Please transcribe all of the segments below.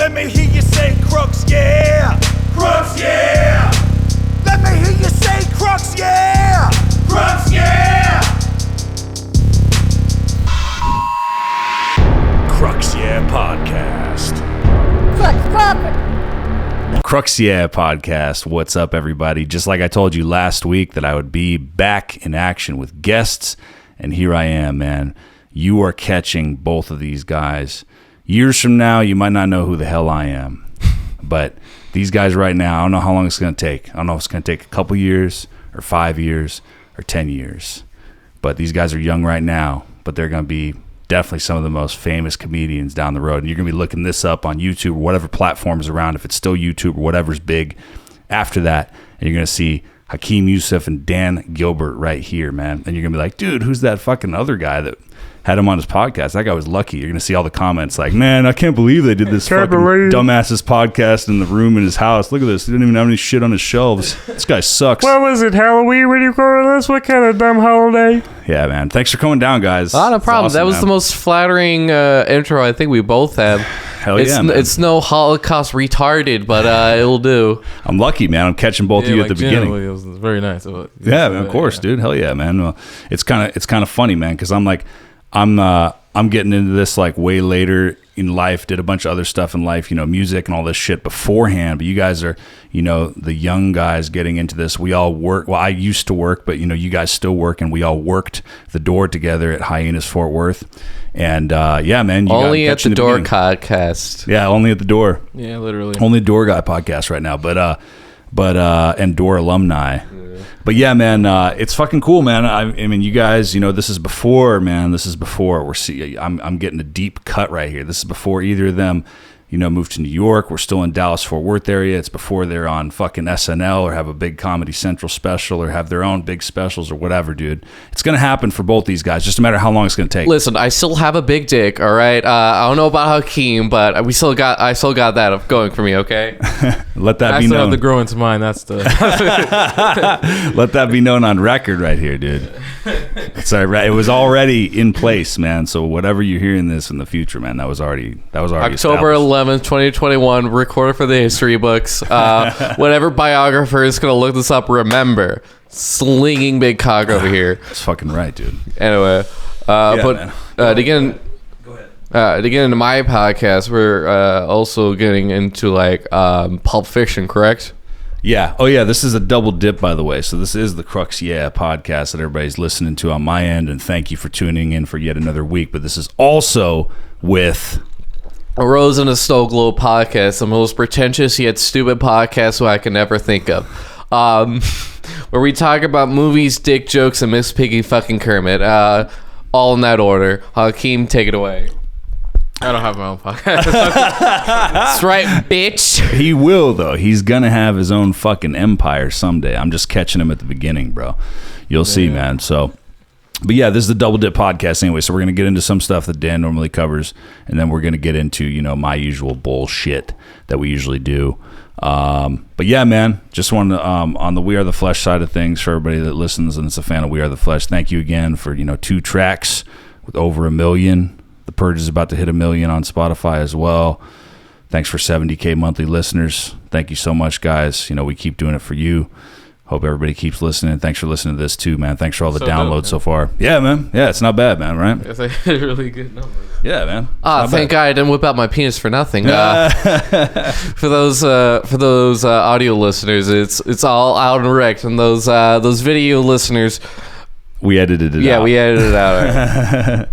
Let me hear you say Crux, yeah. Crux, yeah. Let me hear you say Crux, yeah. Crux, yeah. Crux, yeah podcast. Crux, yeah podcast. What's up, everybody? Just like I told you last week that I would be back in action with guests, and here I am, man. You are catching both of these guys. Years from now, you might not know who the hell I am. But these guys right now, I don't know how long it's going to take. I don't know if it's going to take a couple years or 5 years or 10 years. But these guys are young right now, but they're going to be definitely some of the most famous comedians down the road. And you're going to be looking this up on YouTube or whatever platform is around, if it's still YouTube or whatever's big after that. And you're going to see Hakeem, Yusuf, and Dan Gilbert right here, man. And you're going to be like, dude, who's that fucking other guy that had him on his podcast? That guy was lucky. You're going to see all the comments like, man, I can't believe they did this fucking dumbasses podcast in the room in his house. Look at this. He didn't even have any shit on his shelves. This guy sucks. What was it, Halloween when you recorded this? What kind of dumb holiday? Yeah, man. Thanks for coming down, guys. Oh, no problem. Awesome, that was man. the most flattering intro I think we both have. Hell yeah, man. It's no Holocaust retarded, but it'll do. I'm lucky, man. I'm catching both of you at the beginning. It was very nice. Yeah, man, of course, dude. Hell yeah, man. Well, it's kind of funny, man, because I'm like, I'm getting into this like way later in life, did a bunch of other stuff in life, music and all this shit beforehand. But you guys are, the young guys getting into this. We all work. Well, I used to work, but you guys still work, and we all worked the door together at Hyenas Fort Worth. And yeah, man. Only at the door podcast. Yeah, only at the door. Yeah, literally. Only Door Guy podcast right now. But and Door alumni. Yeah. But yeah, man, it's fucking cool, man. I mean, you guys, this is before, man. This is before I'm getting a deep cut right here. This is before either of them, moved to New York. We're still in Dallas Fort Worth area. It's before they're on fucking SNL or have a big Comedy Central special or have their own big specials or whatever, dude. It's gonna happen for both these guys. Just a matter of how long it's gonna take. Listen, I still have a big dick. All right. I don't know about Hakeem, but I still got that going for me. Okay. Let that I be still known. have to grow into mine. That's the. Let that be known on record right here, dude. Sorry, right? It was already in place, man. So whatever you're hearing this in the future, man, that was already October 11th, 2021, recorded for the history books. Whatever biographer is going to look this up, remember, slinging big cock over here. That's fucking right, dude. Anyway, to get into my podcast, we're also getting into like Pulp Fiction, correct? Yeah. Oh, yeah. This is a double dip, by the way. So this is the Crux, yeah, podcast that everybody's listening to on my end, and thank you for tuning in for yet another week. But this is also with A Rose and a Snow Globe podcast, the most pretentious yet stupid podcast I can ever think of. Where we talk about movies, dick jokes, and Miss Piggy fucking Kermit. All in that order. Hakeem, take it away. I don't have my own podcast. That's right, bitch. He will, though. He's going to have his own fucking empire someday. I'm just catching him at the beginning, bro. You'll see, man. So, but yeah, this is the Double Dip podcast anyway. So we're going to get into some stuff that Dan normally covers, and then we're going to get into, my usual bullshit that we usually do. But yeah, man, just wanted to, on the We Are the Flesh side of things, for everybody that listens and is a fan of We Are the Flesh, thank you again for, 2 tracks with over 1 million. The Purge is about to hit 1 million on Spotify as well. Thanks for 70K monthly listeners. Thank you so much, guys. We keep doing it for you. Hope everybody keeps listening. Thanks for listening to this too, man. Thanks for all the downloads so far. Yeah, man. Yeah, it's not bad, man, right? It's a really good number. Yeah, man. Thank God I didn't whip out my penis for nothing. For those audio listeners, it's all out and wrecked, and those video listeners, we edited it out. Yeah, we edited it out.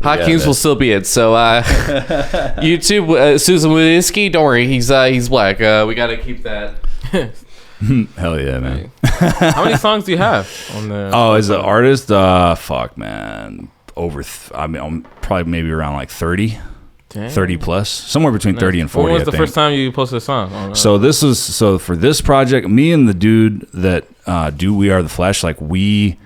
Hakeem's will still be it. So YouTube, Susan Wojcicki, don't worry, he's black. We got to keep that. Hell yeah, man. How many songs do you have on the? Oh, as an artist, fuck, man, over. I'm probably maybe around like 30. Dang. 30 plus, somewhere between 30 and 40. When was the first time you posted a song? So for this project, me and the dude that do We Are the Flesh, like we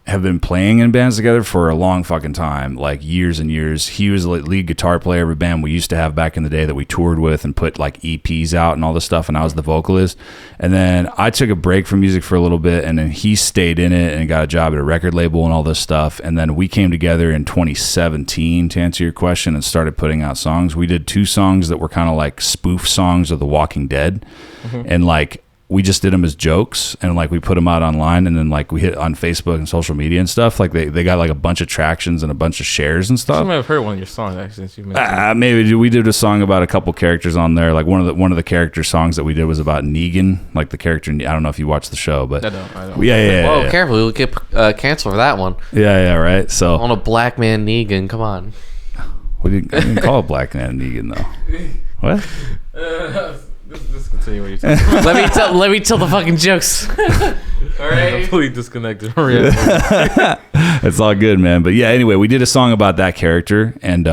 have been playing in bands together for a long fucking time, like years and years. He was the lead guitar player of a band we used to have back in the day that we toured with and put like EPs out and all this stuff, and I was the vocalist. And then I took a break from music for a little bit, and then he stayed in it and got a job at a record label and all this stuff. And then we came together in 2017, to answer your question, and started putting out songs. We did 2 songs that were kind of like spoof songs of The Walking Dead. And like, we just did them as jokes, and like we put them out online, and then like we hit on Facebook and social media and stuff. Like they got like a bunch of tractions and a bunch of shares and stuff. You might have heard one of your songs actually. Since you mentioned maybe we did a song about a couple characters on there. Like one of the character songs that we did was about Negan, like the character. I don't know if you watched the show, but I don't. Yeah. Whoa, careful! You'll get canceled for that one. Yeah, right. So On a black man Negan, come on. we didn't call it Black Man Negan though. What? Just continue what you're talking about. let me tell the fucking jokes. All right. Completely disconnected. It's all good, man. But yeah, anyway, we did a song about that character, and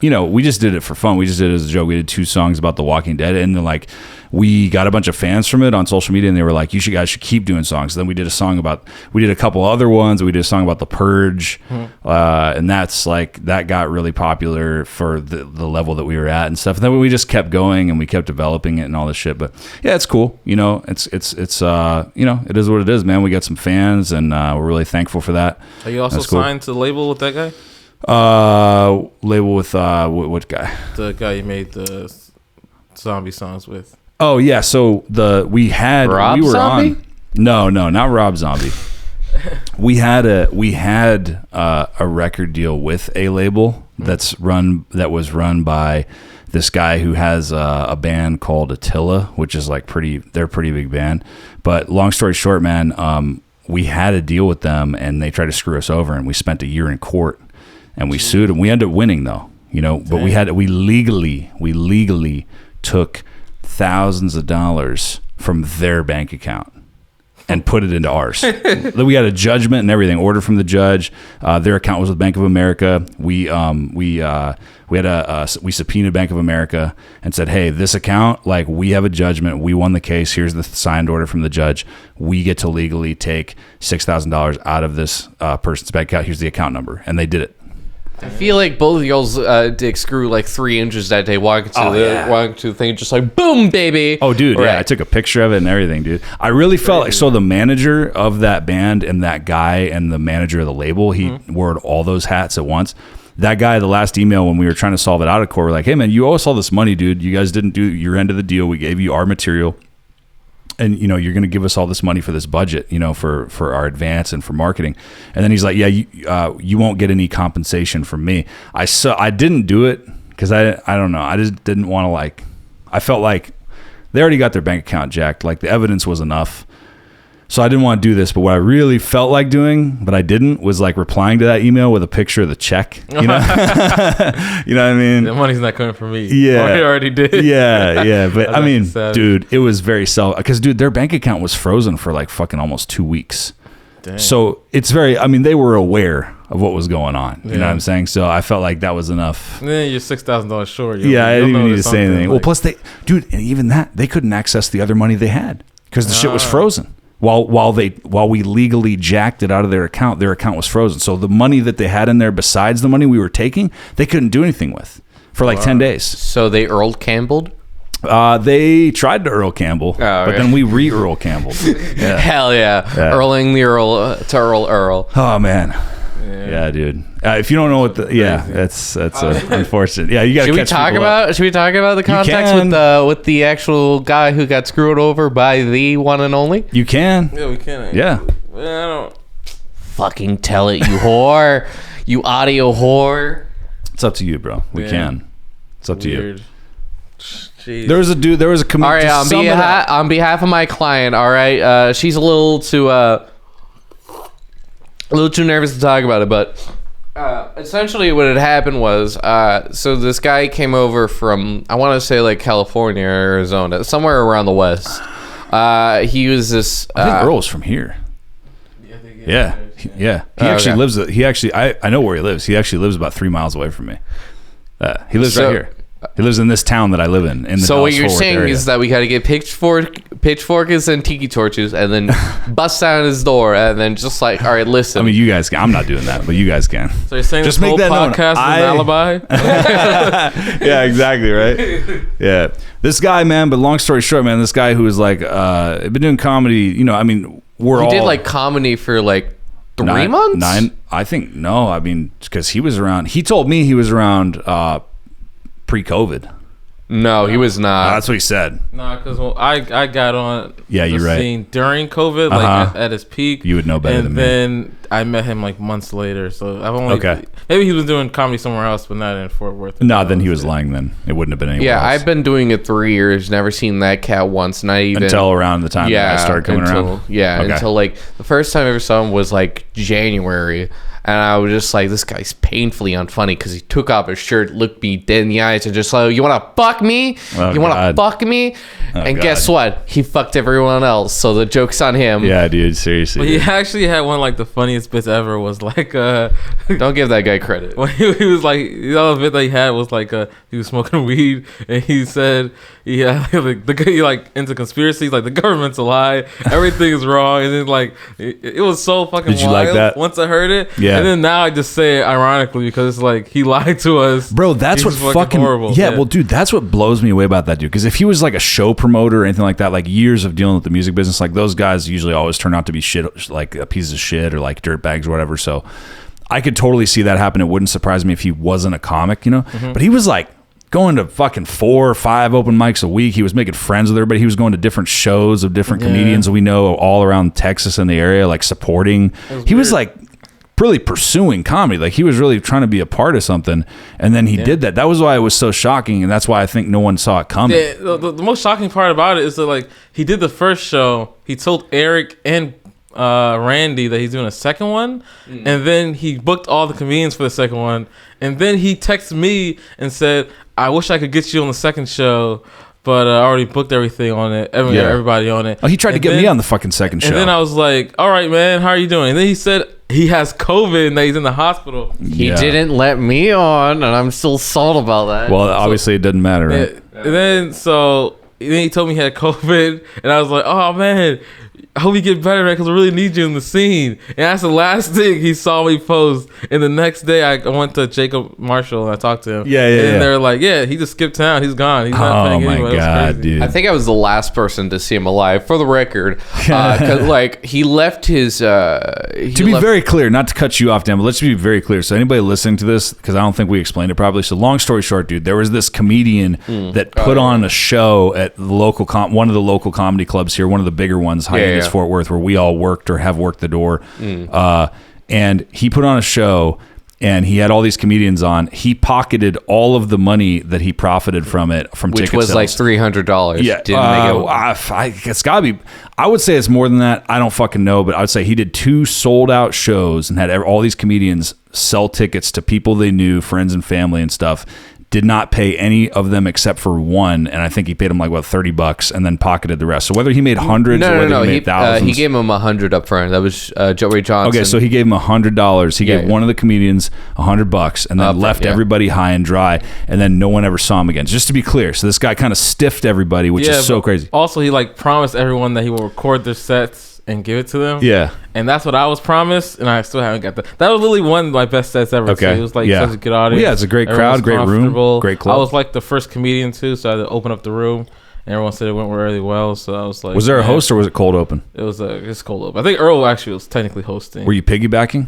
we just did it for fun. We just did it as a joke. We did 2 songs about The Walking Dead, and then like we got a bunch of fans from it on social media, and they were like, "You guys should keep doing songs." So then we did a couple other ones. We did a song about The Purge, and that got really popular for the level that we were at and stuff. And then we just kept going, and we kept developing it and all this shit. But yeah, it's cool. It's it is what it is, man. We got some fans, and we're really thankful for that. Are you also signed to the label with that guy? Label with what guy? The guy you made the zombie songs with. Oh yeah, so Rob Zombie? No, not Rob Zombie. we had a record deal with a label that was run by this guy who has a band called Attila, which is like they're a pretty big band. But long story short, man, we had a deal with them, and they tried to screw us over, and we spent a year in court, and we sued them. We ended up winning though, but we legally took thousands of dollars from their bank account and put it into ours. We had a judgment and everything, order from the judge. Their account was with Bank of America. We subpoenaed Bank of America and said, "Hey, this account, like, we have a judgment. We won the case. Here's the signed order from the judge. We get to legally take $6,000 out of this person's bank account. Here's the account number." And they did it. I feel like both of y'all's dicks grew like 3 inches that day walking to the thing, just like boom, baby. Oh, dude, yeah, I took a picture of it and everything, dude. I really felt like, so the manager of that band and that guy and the manager of the label, he wore all those hats at once. That guy, the last email when we were trying to solve it out of court, we're like, "Hey man, you owe us all this money, dude. You guys didn't do your end of the deal. We gave you our material. And, you're going to give us all this money for this budget, for our advance and for marketing." And then he's like, "Yeah, you won't get any compensation from me." I didn't do it because I don't know. I just didn't want to, I felt like they already got their bank account jacked. Like, the evidence was enough. So I didn't want to do this, but what I really felt like doing, but I didn't, was like replying to that email with a picture of the check. You know what I mean? The money's not coming from me. Yeah, I already did. Yeah. But I mean, dude, it was very because dude, their bank account was frozen for like fucking almost 2 weeks. Dang. So it's they were aware of what was going on. You know what I'm saying? So I felt like that was enough. Yeah, you're $6,000 short. I didn't even need to say anything. Well, plus and even that, they couldn't access the other money they had because the shit was frozen. While we legally jacked it out of their account was frozen. So the money that they had in there, besides the money we were taking, they couldn't do anything with for like 10 days. So they Earl Campbelled? They tried to Earl Campbell, but then we re-Earl Campbelled. Yeah. Hell yeah. Earling the Earl to Earl. Oh, man. Yeah, dude. If you don't know what that's unfortunate. Yeah, you got to catch people up. Should we talk about the context with the actual guy who got screwed over by the one and only? You can. Yeah, we can. Yeah. I don't. Fucking tell it, you whore. You audio whore. It's up to you, bro. We can. It's up to you. Jeez. There was a comedian. All right, on behalf of my client, all right, she's a little too nervous to talk about it, but essentially what had happened was, so this guy came over from, I want to say like California or Arizona, somewhere around the West. He was this... I think Earl's from here. Yeah. He actually lives... I know where he lives. He actually lives about 3 miles away from me. He lives right here. He lives in this town that I live in the so what you're Dallas-Fort Worth saying area. is that we got to get pitchfork pitchforks and tiki torches, and then bust down his door, and then just like, all right, listen. I mean, you guys can. I'm not doing that, but you guys can. So you're saying Just this make whole that known. podcast is an alibi? Yeah, exactly, right? Yeah. This guy, man, but long story short, man, this guy who was like, been doing comedy, you know, I mean, he did like comedy for like 3 months? I think, no, I mean, because he was around, he told me he was around pre-COVID. No, he was not. That's what he said. No, because I got on you're the right. scene during COVID, like at his peak. You would know better than me. And then I met him like months later. So I've only maybe he was doing comedy somewhere else, but not in Fort Worth. No, then he was lying. Then it wouldn't have been anywhere else. I've been doing it 3 years. Never seen that cat once. Not even until around the time that I started coming around. Yeah, until like the first time I ever saw him was like January. And I was just like, this guy's painfully unfunny because he took off his shirt, looked me dead in the eyes, and just like, you want to fuck me? You want to fuck me? And guess what? He fucked everyone else. So the joke's on him. Yeah, dude, seriously. But he actually had one like the funniest bits ever was like, don't give that guy credit. When he was like, the other bit that he had was like, he was smoking weed, and he said, like the guy like into conspiracies, like the government's a lie, everything is wrong, and then like it was so fucking Did you wild like that? Once I heard it. Yeah. And then now I just say it ironically because it's like he lied to us. Bro, that's what fucking horrible. Yeah, well, dude, that's what blows me away about that dude. Because if he was like a show promoter or anything like that, like years of dealing with the music business, like those guys usually always turn out to be shit, like a piece of shit or like dirt bags or whatever. So I could totally see that happen. It wouldn't surprise me if he wasn't a comic, you know. But he was like going to fucking 4 or 5 open mics a week. He was making friends with everybody. He was going to different shows of different comedians we know all around Texas and the area, like supporting. He was like really pursuing comedy. Like he was really trying to be a part of something, and then he did that. That was why it was so shocking, and that's why I think no one saw it coming. Yeah, the most shocking part about it is that like he did the first show, he told Eric and Randy that he's doing a second one, and then he booked all the comedians for the second one, and then he texted me and said, I wish I could get you on the second show, but I already booked everything on it. Everybody on it. Oh, he tried to get me on the fucking second show. And then I was like, all right, man, how are you doing? And then he said he has COVID and that he's in the hospital. He didn't let me on, and I'm still salty about that. Well, obviously it doesn't matter, right? And then he told me he had COVID, and I was like, oh, man, I hope you get better, man, because I really need you in the scene. And that's the last thing he saw me post. And the next day, I went to Jacob Marshall and I talked to him. And they were like, yeah, he just skipped town. He's gone. He's not paying anyone. Oh, my God, dude. I think I was the last person to see him alive, for the record. Because, like, he left his... to be very clear, not to cut you off, Dan, but let's be very clear. So anybody listening to this, because I don't think we explained it properly. So long story short, dude, there was this comedian that put on a show at the local one of the local comedy clubs here, one of the bigger ones, Hiatus, Fort Worth, where we all worked or have worked the door. And he put on a show, and he had all these comedians on. He pocketed all of the money that he profited from it, from which ticket was sales. like $300. Yeah, Didn't make it. It's gotta be. I would say it's more than that. I don't fucking know, but I would say he did 2 sold out shows and had all these comedians sell tickets to people they knew, friends and family and stuff. Did not pay any of them except for one, and I think he paid him like $30 and then pocketed the rest. So whether he made hundreds or whether he made thousands, he gave him $100 up front. That was Joey Johnson. Okay, so he gave him $100. He gave one of the comedians $100 and then left everybody high and dry, and then no one ever saw him again. Just to be clear, so this guy kind of stiffed everybody, which is so crazy. Also, he like promised everyone that he will record their sets and give it to them. Yeah. And that's what I was promised, and I still haven't got that. That was literally one of my best sets ever. Okay. So it was like such a good audience. Well, yeah, it's a great crowd, great room, great club. I was like the first comedian too, so I had to open up the room, and everyone said it went really well. So I was like, was there a host or was it cold open? It was it's cold open. I think Earl actually was technically hosting. Were you piggybacking?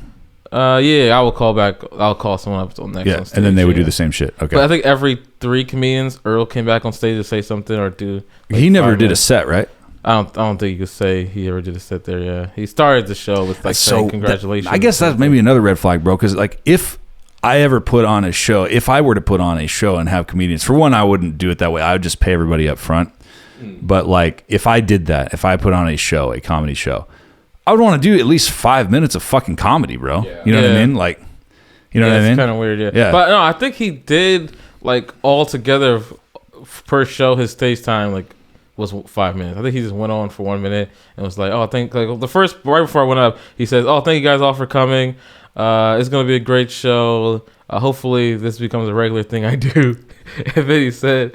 Yeah, I will call back. I'll call someone up on next. Yeah, on stage, and then they would do the same shit. Okay. But I think every 3 comedians, Earl came back on stage to say something or do. Like, he never did a set, right? I don't think you could say he ever did a set there. Yeah, he started the show with like saying congratulations. I guess that's maybe another red flag, bro. Because like if I ever put on a show, if I were to put on a show and have comedians, for one, I wouldn't do it that way. I would just pay everybody up front. But like if I did that, if I put on a show, a comedy show, I would want to do at least 5 minutes of fucking comedy, bro. Yeah. You know what I mean? Like, you know what I mean? It's kind of weird, yeah. But no, I think he did like all together per show. His stage time like was 5 minutes. I think he just went on for 1 minute and was like, "Oh, I think like the first right before I went up, he says, "Oh, thank you guys all for coming. It's gonna be a great show. Hopefully, this becomes a regular thing I do." And then he said,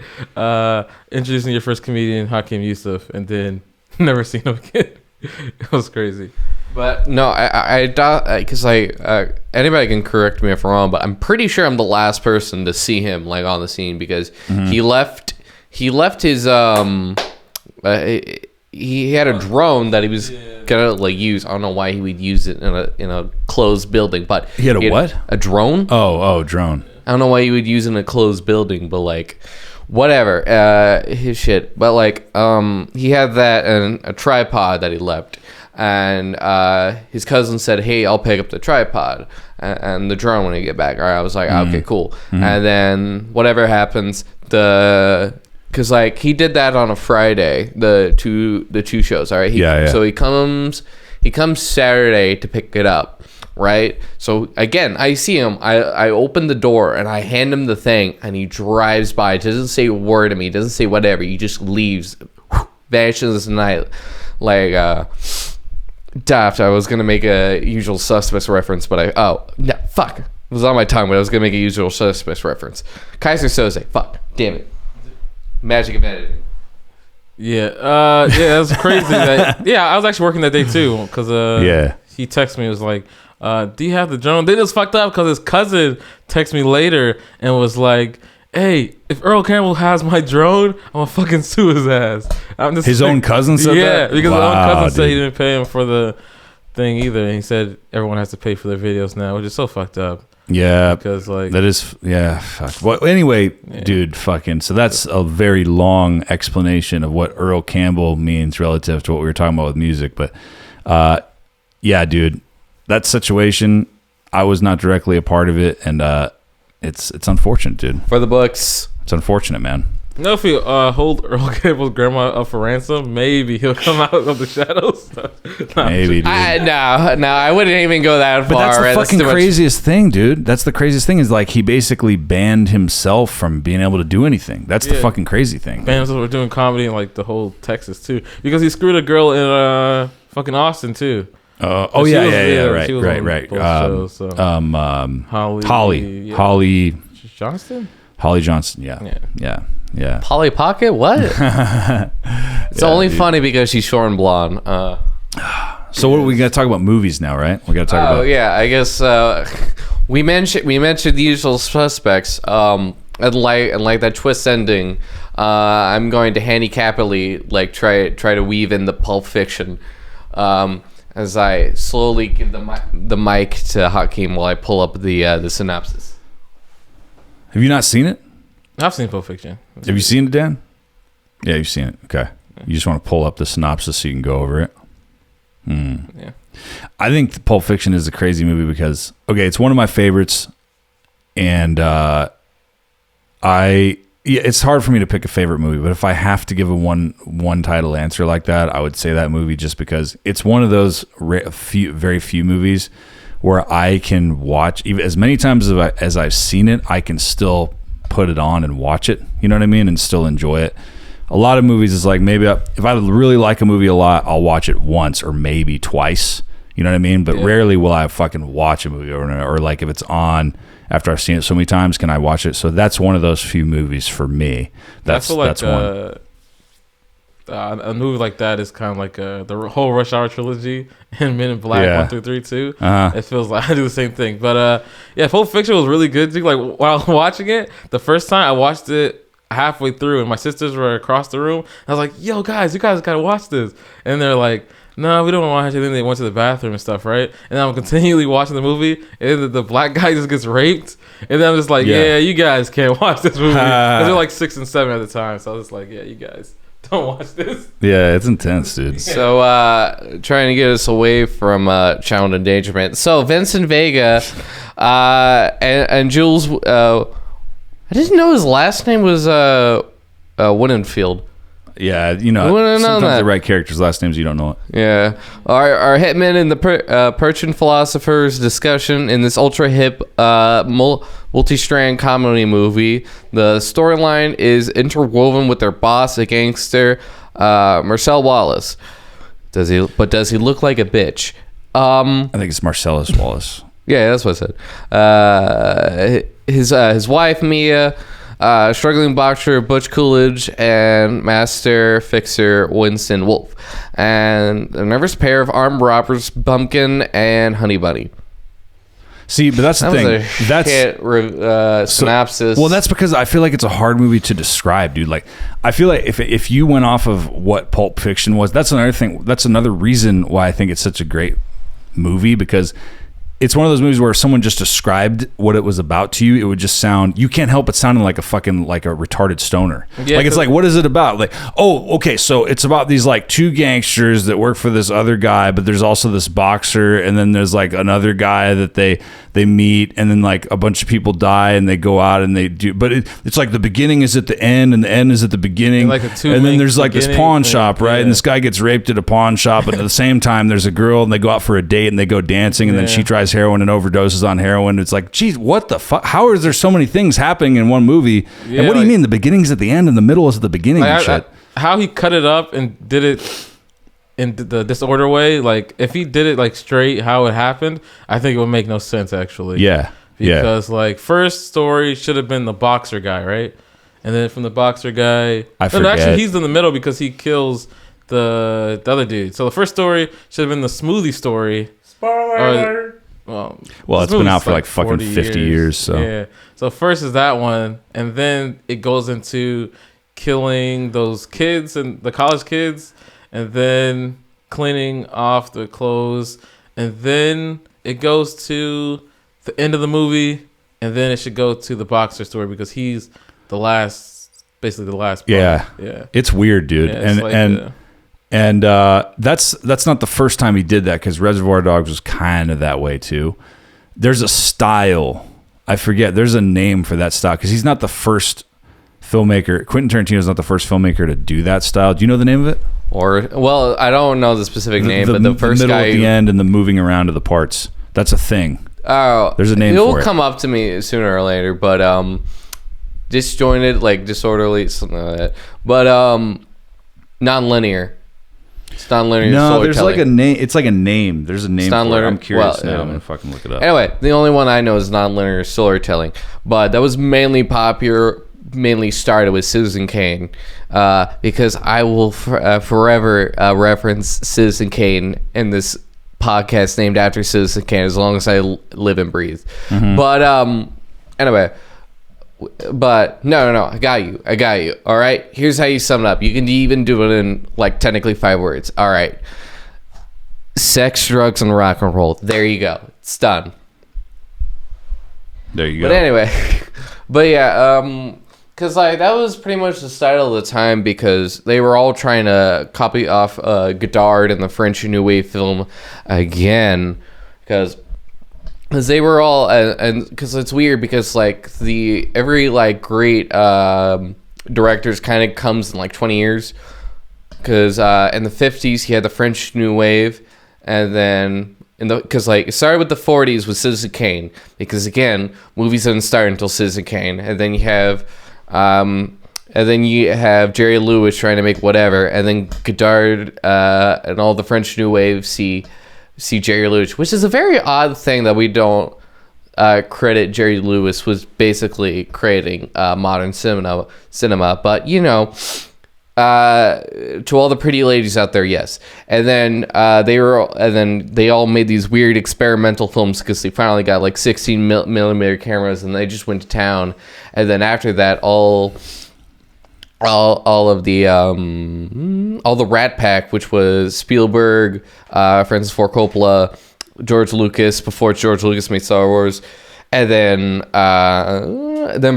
"Introducing your first comedian, Hakeem Yusuf," and then never seen him again. It was crazy. But no, I doubt, because anybody can correct me if I'm wrong, but I'm pretty sure I'm the last person to see him like on the scene, because he left his he had a drone that he was gonna like use. I don't know why he would use it in a closed building, but he had what? A drone? Oh, drone. I don't know why he would use it in a closed building, but like whatever, his shit. But like he had that and a tripod that he left. And his cousin said, "Hey, I'll pick up the tripod and the drone when I get back." All right, I was like, "Okay, cool." And then whatever happens, because like he did that on a Friday, the two shows. All right, So he comes Saturday to pick it up, right? So again, I see him. I open the door and I hand him the thing, and he drives by. Doesn't say a word to me. Doesn't say whatever. He just leaves, vanishes in the night, like Daft. I was gonna make a Usual Suspects reference, but it was on my tongue, but I was gonna make a Usual Suspects reference. Kaiser Soze, fuck, damn it, magic of editing. Yeah, that's crazy. I was actually working that day too, because he texted me. It was like, "Do you have the drone?" They just fucked up because his cousin texted me later and was like, "Hey, if Earl Campbell has my drone, I'm gonna fucking sue his ass." His own cousin said that? Yeah, because his own cousin said he didn't pay him for the thing either. And he said everyone has to pay for their videos now, which is so fucked up. Yeah. Because, like... That is... Yeah, fuck. Well, anyway, dude, fucking... So that's a very long explanation of what Earl Campbell means relative to what we were talking about with music. But, yeah, dude, that situation, I was not directly a part of it, and... It's unfortunate, dude. For the books. It's unfortunate, man. You know, if you hold Earl Campbell's grandma up for ransom, maybe he'll come out of the shadows. Maybe, dude. No, I wouldn't even go that far. But that's the fucking craziest thing, dude. That's the craziest thing is like he basically banned himself from being able to do anything. That's the fucking crazy thing. Banned himself from doing comedy in like the whole Texas too, because he screwed a girl in fucking Austin too. Right. Shows, so. Holly Johnston. Holly Johnson. Yeah. Polly Pocket. What? It's only funny because she's short and blonde. So what we got to talk about movies now, right? We got to talk about. Oh yeah, I guess we mentioned The Usual Suspects. And like that twist ending, I'm going to handicapedly like try to weave in the Pulp Fiction. As I slowly give the mic to Hakeem while I pull up the synopsis. Have you not seen it? I've seen Pulp Fiction. Have you seen it, Dan? Yeah, you've seen it. Okay. You just want to pull up the synopsis so you can go over it? Yeah. I think Pulp Fiction is a crazy movie because, okay, it's one of my favorites. And it's hard for me to pick a favorite movie, but if I have to give a one title answer like that, I would say that movie just because it's one of those very few movies where I can watch even as many times as I've seen it, I can still put it on and watch it. You know what I mean? And still enjoy it. A lot of movies is like maybe if I really like a movie a lot, I'll watch it once or maybe twice. You know what I mean? But rarely will I fucking watch a movie or like if it's on after I've seen it so many times, can I watch it? So that's one of those few movies for me. That's one. A movie like that is kind of like the whole Rush Hour trilogy and Men in Black 1 through 3 too. It feels like I do the same thing. But Pulp Fiction was really good too. Like while watching it, the first time I watched it halfway through, and my sisters were across the room. I was like, "Yo, guys, you guys gotta watch this," and they're like, "No, we don't want to watch it." Then they went to the bathroom and stuff, right? And I'm continually watching the movie, and the black guy just gets raped, and then I'm just like, "Yeah, you guys can't watch this movie." Because they're like 6 and 7 at the time, so I was just like, "Yeah, you guys don't watch this." Yeah, it's intense, dude. So, trying to get us away from child endangerment. So, Vincent Vega and Jules. I didn't know his last name was Winenfield. Yeah, you know, sometimes the right characters' last names, you don't know it. Yeah. Our hitmen and the Persian philosophers discussion in this ultra-hip multi-strand comedy movie. The storyline is interwoven with their boss, a gangster, Marcel Wallace. Does he look like a bitch? I think it's Marcellus Wallace. Yeah, that's what I said. His wife, Mia, struggling boxer Butch Coolidge and master fixer Winston Wolfe, and a nervous pair of armed robbers Bumpkin and Honey Bunny. See, but that's the thing. That's synopsis. Well, that's because I feel like it's a hard movie to describe, dude. Like, I feel like if you went off of what Pulp Fiction was, that's another thing. That's another reason why I think it's such a great movie, because it's one of those movies where if someone just described what it was about to you, it would just sound, you can't help but sounding like a fucking, like a retarded stoner. Yeah, like, it's like, what is it about? Like, oh, okay, so it's about these like two gangsters that work for this other guy, but there's also this boxer, and then there's like another guy that they meet, and then like a bunch of people die, and they go out and they do, but it's like the beginning is at the end, and the end is at the beginning, like and then there's like this pawn shop, right? Yeah. And this guy gets raped at a pawn shop, but at the same time there's a girl, and they go out for a date, and they go dancing, and then she tries heroin and overdoses on heroin. It's like, geez, what the fuck? How is there so many things happening in one movie? Yeah, and what do you mean the beginning's at the end and the middle is at the beginning? Like, and shit. How he cut it up and did it in the disorder way, like if he did it like straight how it happened, I think it would make no sense actually. Yeah. Because like first story should have been the boxer guy, right? And then from the boxer guy, actually he's in the middle because he kills the other dude. So the first story should have been the smoothie story. Spoiler alert. Well, it's been out for like fucking 50 years. So yeah. So first is that one, and then it goes into killing those kids and the college kids, and then cleaning off the clothes, and then it goes to the end of the movie, and then it should go to the boxer story because he's basically the last part. Yeah. It's weird, dude. Yeah, and that's not the first time he did that, because Reservoir Dogs was kind of that way too. There's a style, I forget, there's a name for that style, because he's not the first filmmaker. Quentin Tarantino's not the first filmmaker to do that style. Do you know the name of it? Or, well, I don't know the specific name, but the first middle guy at the end and the moving around of the parts. That's a thing. Oh, there's a name for it. It will come up to me sooner or later, but disjointed, like disorderly, something like that. But non-linear. It's non-linear. No, there's like a name. It's like a name. There's a name for it. I'm curious now. I'm gonna fucking look it up. Anyway, the only one I know is non-linear storytelling, but that was mainly started with Citizen Kane, because I will forever reference Citizen Kane in this podcast named after Citizen Kane as long as I live and breathe. Mm-hmm. But anyway. But no, I got you. All right, here's how you sum it up. You can even do it in like technically 5 words. All right, sex, drugs, and rock and roll. There you go. It's done. There you go. But anyway, because like that was pretty much the style of the time, because they were all trying to copy off Godard and the French New Wave film again, because they were all, and because it's weird, because like every like great directors kind of comes in like 20 years, because in the 50s he had the French New Wave, and then because like it started with the 40s with Citizen Kane, because again movies didn't start until Citizen Kane, and then you have Jerry Lewis trying to make whatever, and then Godard and all the French New Wave see Jerry Lewis, which is a very odd thing that we don't credit Jerry Lewis was basically creating modern cinema. But you know, to all the pretty ladies out there, yes. And then they all made these weird experimental films because they finally got like 16 millimeter cameras, and they just went to town. And then after that, all of the Rat Pack, which was Spielberg, Francis Ford Coppola, George Lucas before George Lucas made Star Wars, and then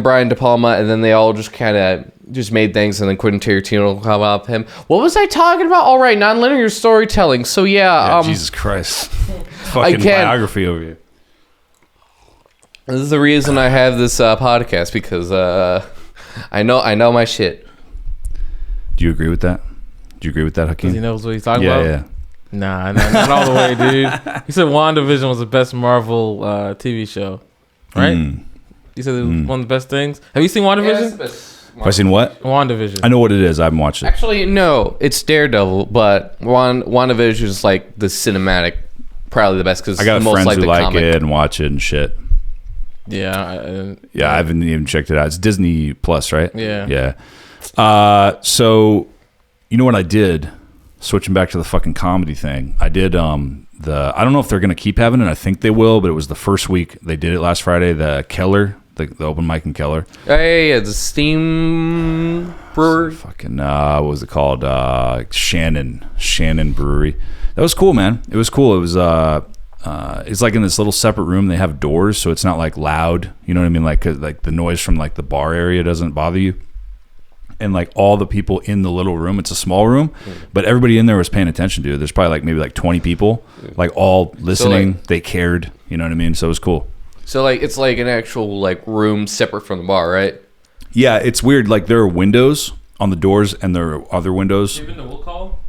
Brian De Palma, and then they all just kind of just made things, and then Quentin Tarantino will come up him. What was I talking about? All right, nonlinear storytelling. So yeah, Jesus Christ, fucking biography over here. This is the reason I have this podcast, because I know my shit. Do you agree with that? Do you agree with that, Hakeem? He knows what he's talking about? Yeah. Nah, not all the way, dude. He said WandaVision was the best Marvel TV show, right? He said it was one of the best things. Have you seen WandaVision? Have I seen what? WandaVision. I know what it is. I haven't watched it. Actually, no. It's Daredevil, but WandaVision is like the cinematic, probably the best, because I got the most friends like who the like comic. it and watch it and shit. Yeah, I haven't even checked it out. It's Disney Plus, right? Yeah. So you know what I did? Switching back to the fucking comedy thing, I did I don't know if they're gonna keep having it. I think they will, but it was the first week they did it last Friday. The Keller, the open mic in Keller. Hey, the Steam Brewer. Fucking what was it called? Shannon Brewery. That was cool, man. It was cool. It was it's like in this little separate room. They have doors, so it's not like loud. You know what I mean? Like the noise from like the bar area doesn't bother you. And like all the people in the little room, it's a small room, but everybody in there was paying attention to it. There's probably like maybe like 20 people, like all listening. So they cared. You know what I mean? So it was cool. So like it's like an actual like room separate from the bar, right? Yeah, it's weird. Like there are windows on the doors, and there are other windows. You been to Will Call?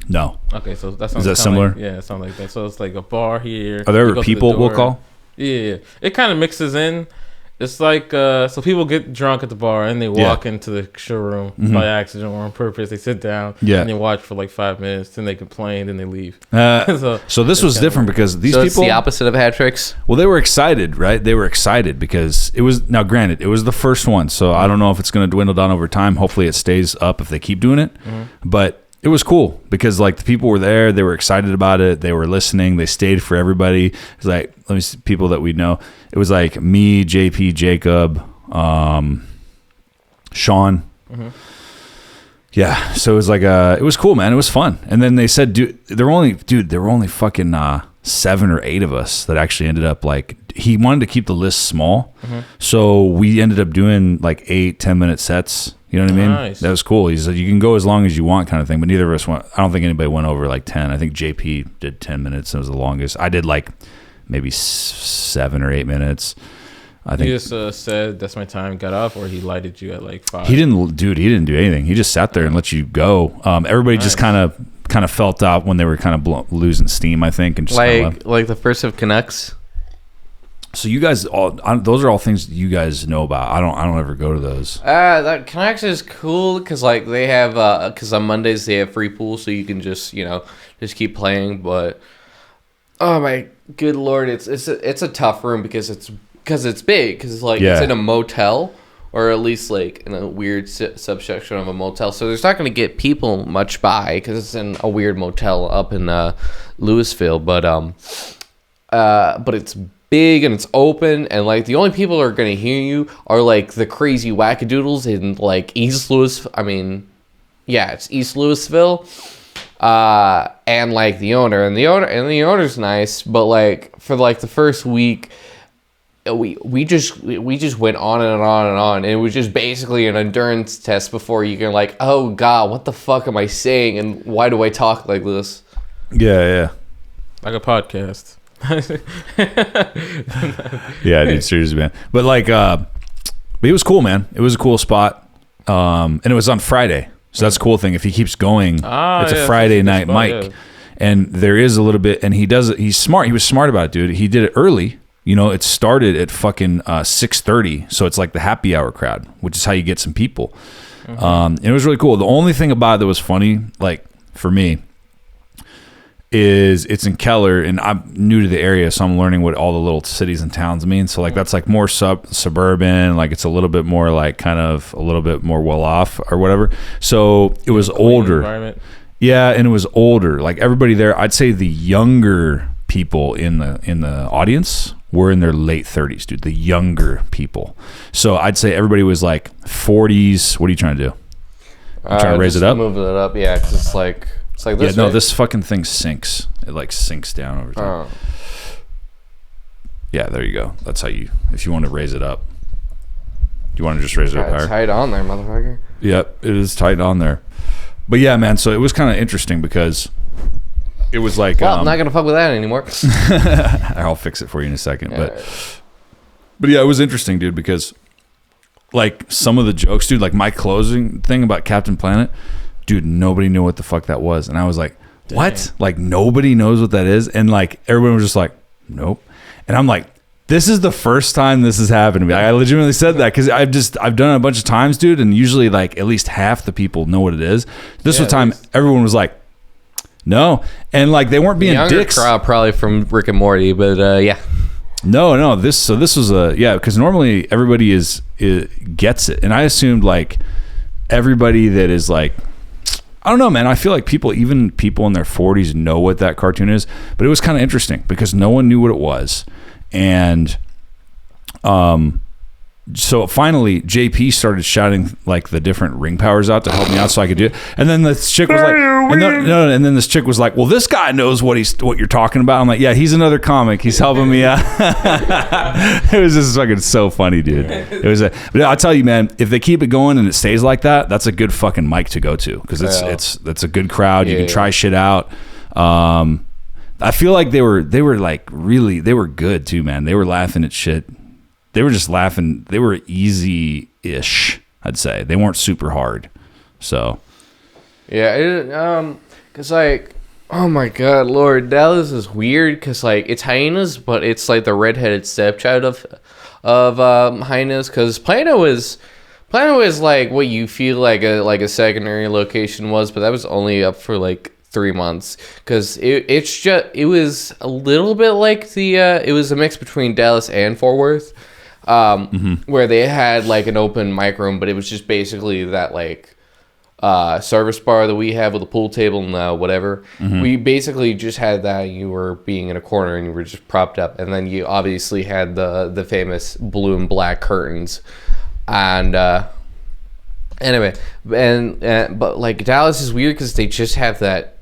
No. Okay, so that sounds is that similar? Like, yeah, it sounds like that. So it's like a bar here. Are there people Will Call? Yeah. It kind of mixes in. It's like so people get drunk at the bar and they walk into the showroom by accident or on purpose. They sit down and they watch for like 5 minutes, then they complain, then they leave. So this was different because these people. It's the opposite of hat tricks. Well, they were excited, right? They were excited because it was, now granted, it was the first one, so I don't know if it's going to dwindle down over time. Hopefully it stays up if they keep doing it. But it was cool because like the people were there, they were excited about it, they were listening, they stayed for everybody. It's like, let me see, people that we know. It was like me, JP, Jacob, Sean. Yeah, so it was like it was cool, man. It was fun. And then they said, there were only fucking 7 or 8 of us that actually ended up like, he wanted to keep the list small, so we ended up doing like 8-10 minute sets. You know what I mean? Nice. That was cool. He said you can go as long as you want, kind of thing. But neither of us went. I don't think anybody went over like 10. I think JP did 10 minutes. It was the longest. I did like maybe 7 or 8 minutes. I think. He just said that's my time. Got off, or he lighted you at like 5. He didn't do anything. He just sat there and let you go. Everybody just kind of felt out when they were kind of losing steam, I think, and just like the first of Canucks. So you guys those are all things you guys know about. I don't ever go to those. That Canucks is cool because like they have because on Mondays they have free pool, so you can just just keep playing. But oh my good lord, it's a tough room because it's big because it's like it's in a motel, or at least like in a weird subsection of a motel. So there's not going to get people much by because it's in a weird motel up in Louisville. But it's big and it's open, and like the only people who are going to hear you are like the crazy wackadoodles in like East Louis. I mean, yeah, it's East Louisville, and like the owner's nice, but like for like the first week, we just went on and on and on, and it was just basically an endurance test before you can like, oh god, what the fuck am I saying, and why do I talk like this? Yeah, like a podcast. Yeah, dude, seriously, man. But like, but it was cool, man. It was a cool spot, and it was on Friday, so that's a cool thing. If he keeps going, it's a Friday night mic, and there is a little bit, and he does it. He's smart. He was smart about it, dude. He did it early. It started at fucking 6:30, so it's like the happy hour crowd, which is how you get some people. And it was really cool. The only thing about it that was funny, like for me, is it's in Keller, and I'm new to the area, so I'm learning what all the little cities and towns mean. So like that's like more suburban, like it's a little bit more like kind of a little bit more well off or whatever. So it was older. Yeah, and it was older. Like everybody there, I'd say the younger people in the audience were in their late 30s, dude. The younger people. So I'd say everybody was like 40s. What are you trying to do? You trying to raise it up? Moving it up, yeah, because it's like this. Yeah, no, this fucking thing sinks. It like sinks down over time. Yeah, there you go. That's how if you want to raise it up. Do you want to just raise it up higher? Tight on there, motherfucker. Yep, it is tight on there. But yeah, man, so it was kind of interesting because it was like... Well, I'm not going to fuck with that anymore. I'll fix it for you in a second. But yeah, it was interesting, dude, because like some of the jokes, dude, like my closing thing about Captain Planet, dude, nobody knew what the fuck that was. And I was like, what? Like nobody knows what that is? And like everyone was just like, nope. And I'm like, this is the first time this has happened to me. I legitimately said that because I've done it a bunch of times, dude, and usually like at least half the people know what it is. This was time everyone was like, no. And like they weren't being younger dicks. Crowd probably from Rick and Morty, but yeah. No. This was because normally everybody gets it, and I assumed like everybody that is like, I don't know, man. I feel like even people in their 40s know what that cartoon is, but it was kind of interesting because no one knew what it was, and so finally JP started shouting like the different ring powers out to help me out so I could do it. And then this chick was like, and then this chick was like, well, this guy knows what you're talking about. I'm like, yeah, he's another comic. He's helping me out. It was just fucking so funny, dude. But I'll tell you, man, if they keep it going and it stays like that, that's a good fucking mic to go to because it's a good crowd. You can try shit out. I feel like they were like really, they were good too, man. They were laughing at shit. They were just laughing. They were easy-ish, I'd say. They weren't super hard. So, yeah, cause like, oh my God, Lord, Dallas is weird. Cause like it's hyenas, but it's like the redheaded stepchild of hyenas. Cause Plano is like what you feel like a secondary location was, but that was only up for like 3 months. Cause it was a little bit like it was a mix between Dallas and Fort Worth. Where they had like an open mic room, but it was just basically that like service bar that we have with a pool table and whatever. We basically just had that. You were being in a corner and you were just propped up, and then you obviously had the famous blue and black curtains. And anyway, but like Dallas is weird because they just have that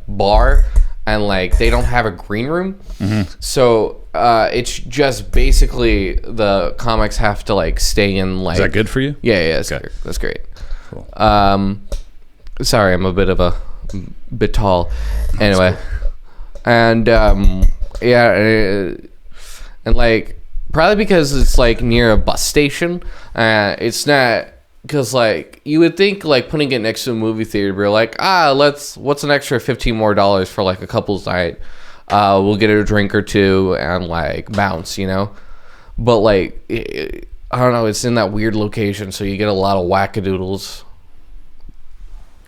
bar, and like they don't have a green room, so. It's just basically the comics have to like stay in like. Is that good for you? Yeah, that's great. Cool. Sorry, I'm a bit tall. Anyway, cool. And and like probably because it's like near a bus station. It's not because like you would think like putting it next to a movie theater, we're like what's an extra $15 more for like a couple's night. We'll get a drink or two and like bounce, you know. But like I don't know, it's in that weird location, so you get a lot of wackadoodles.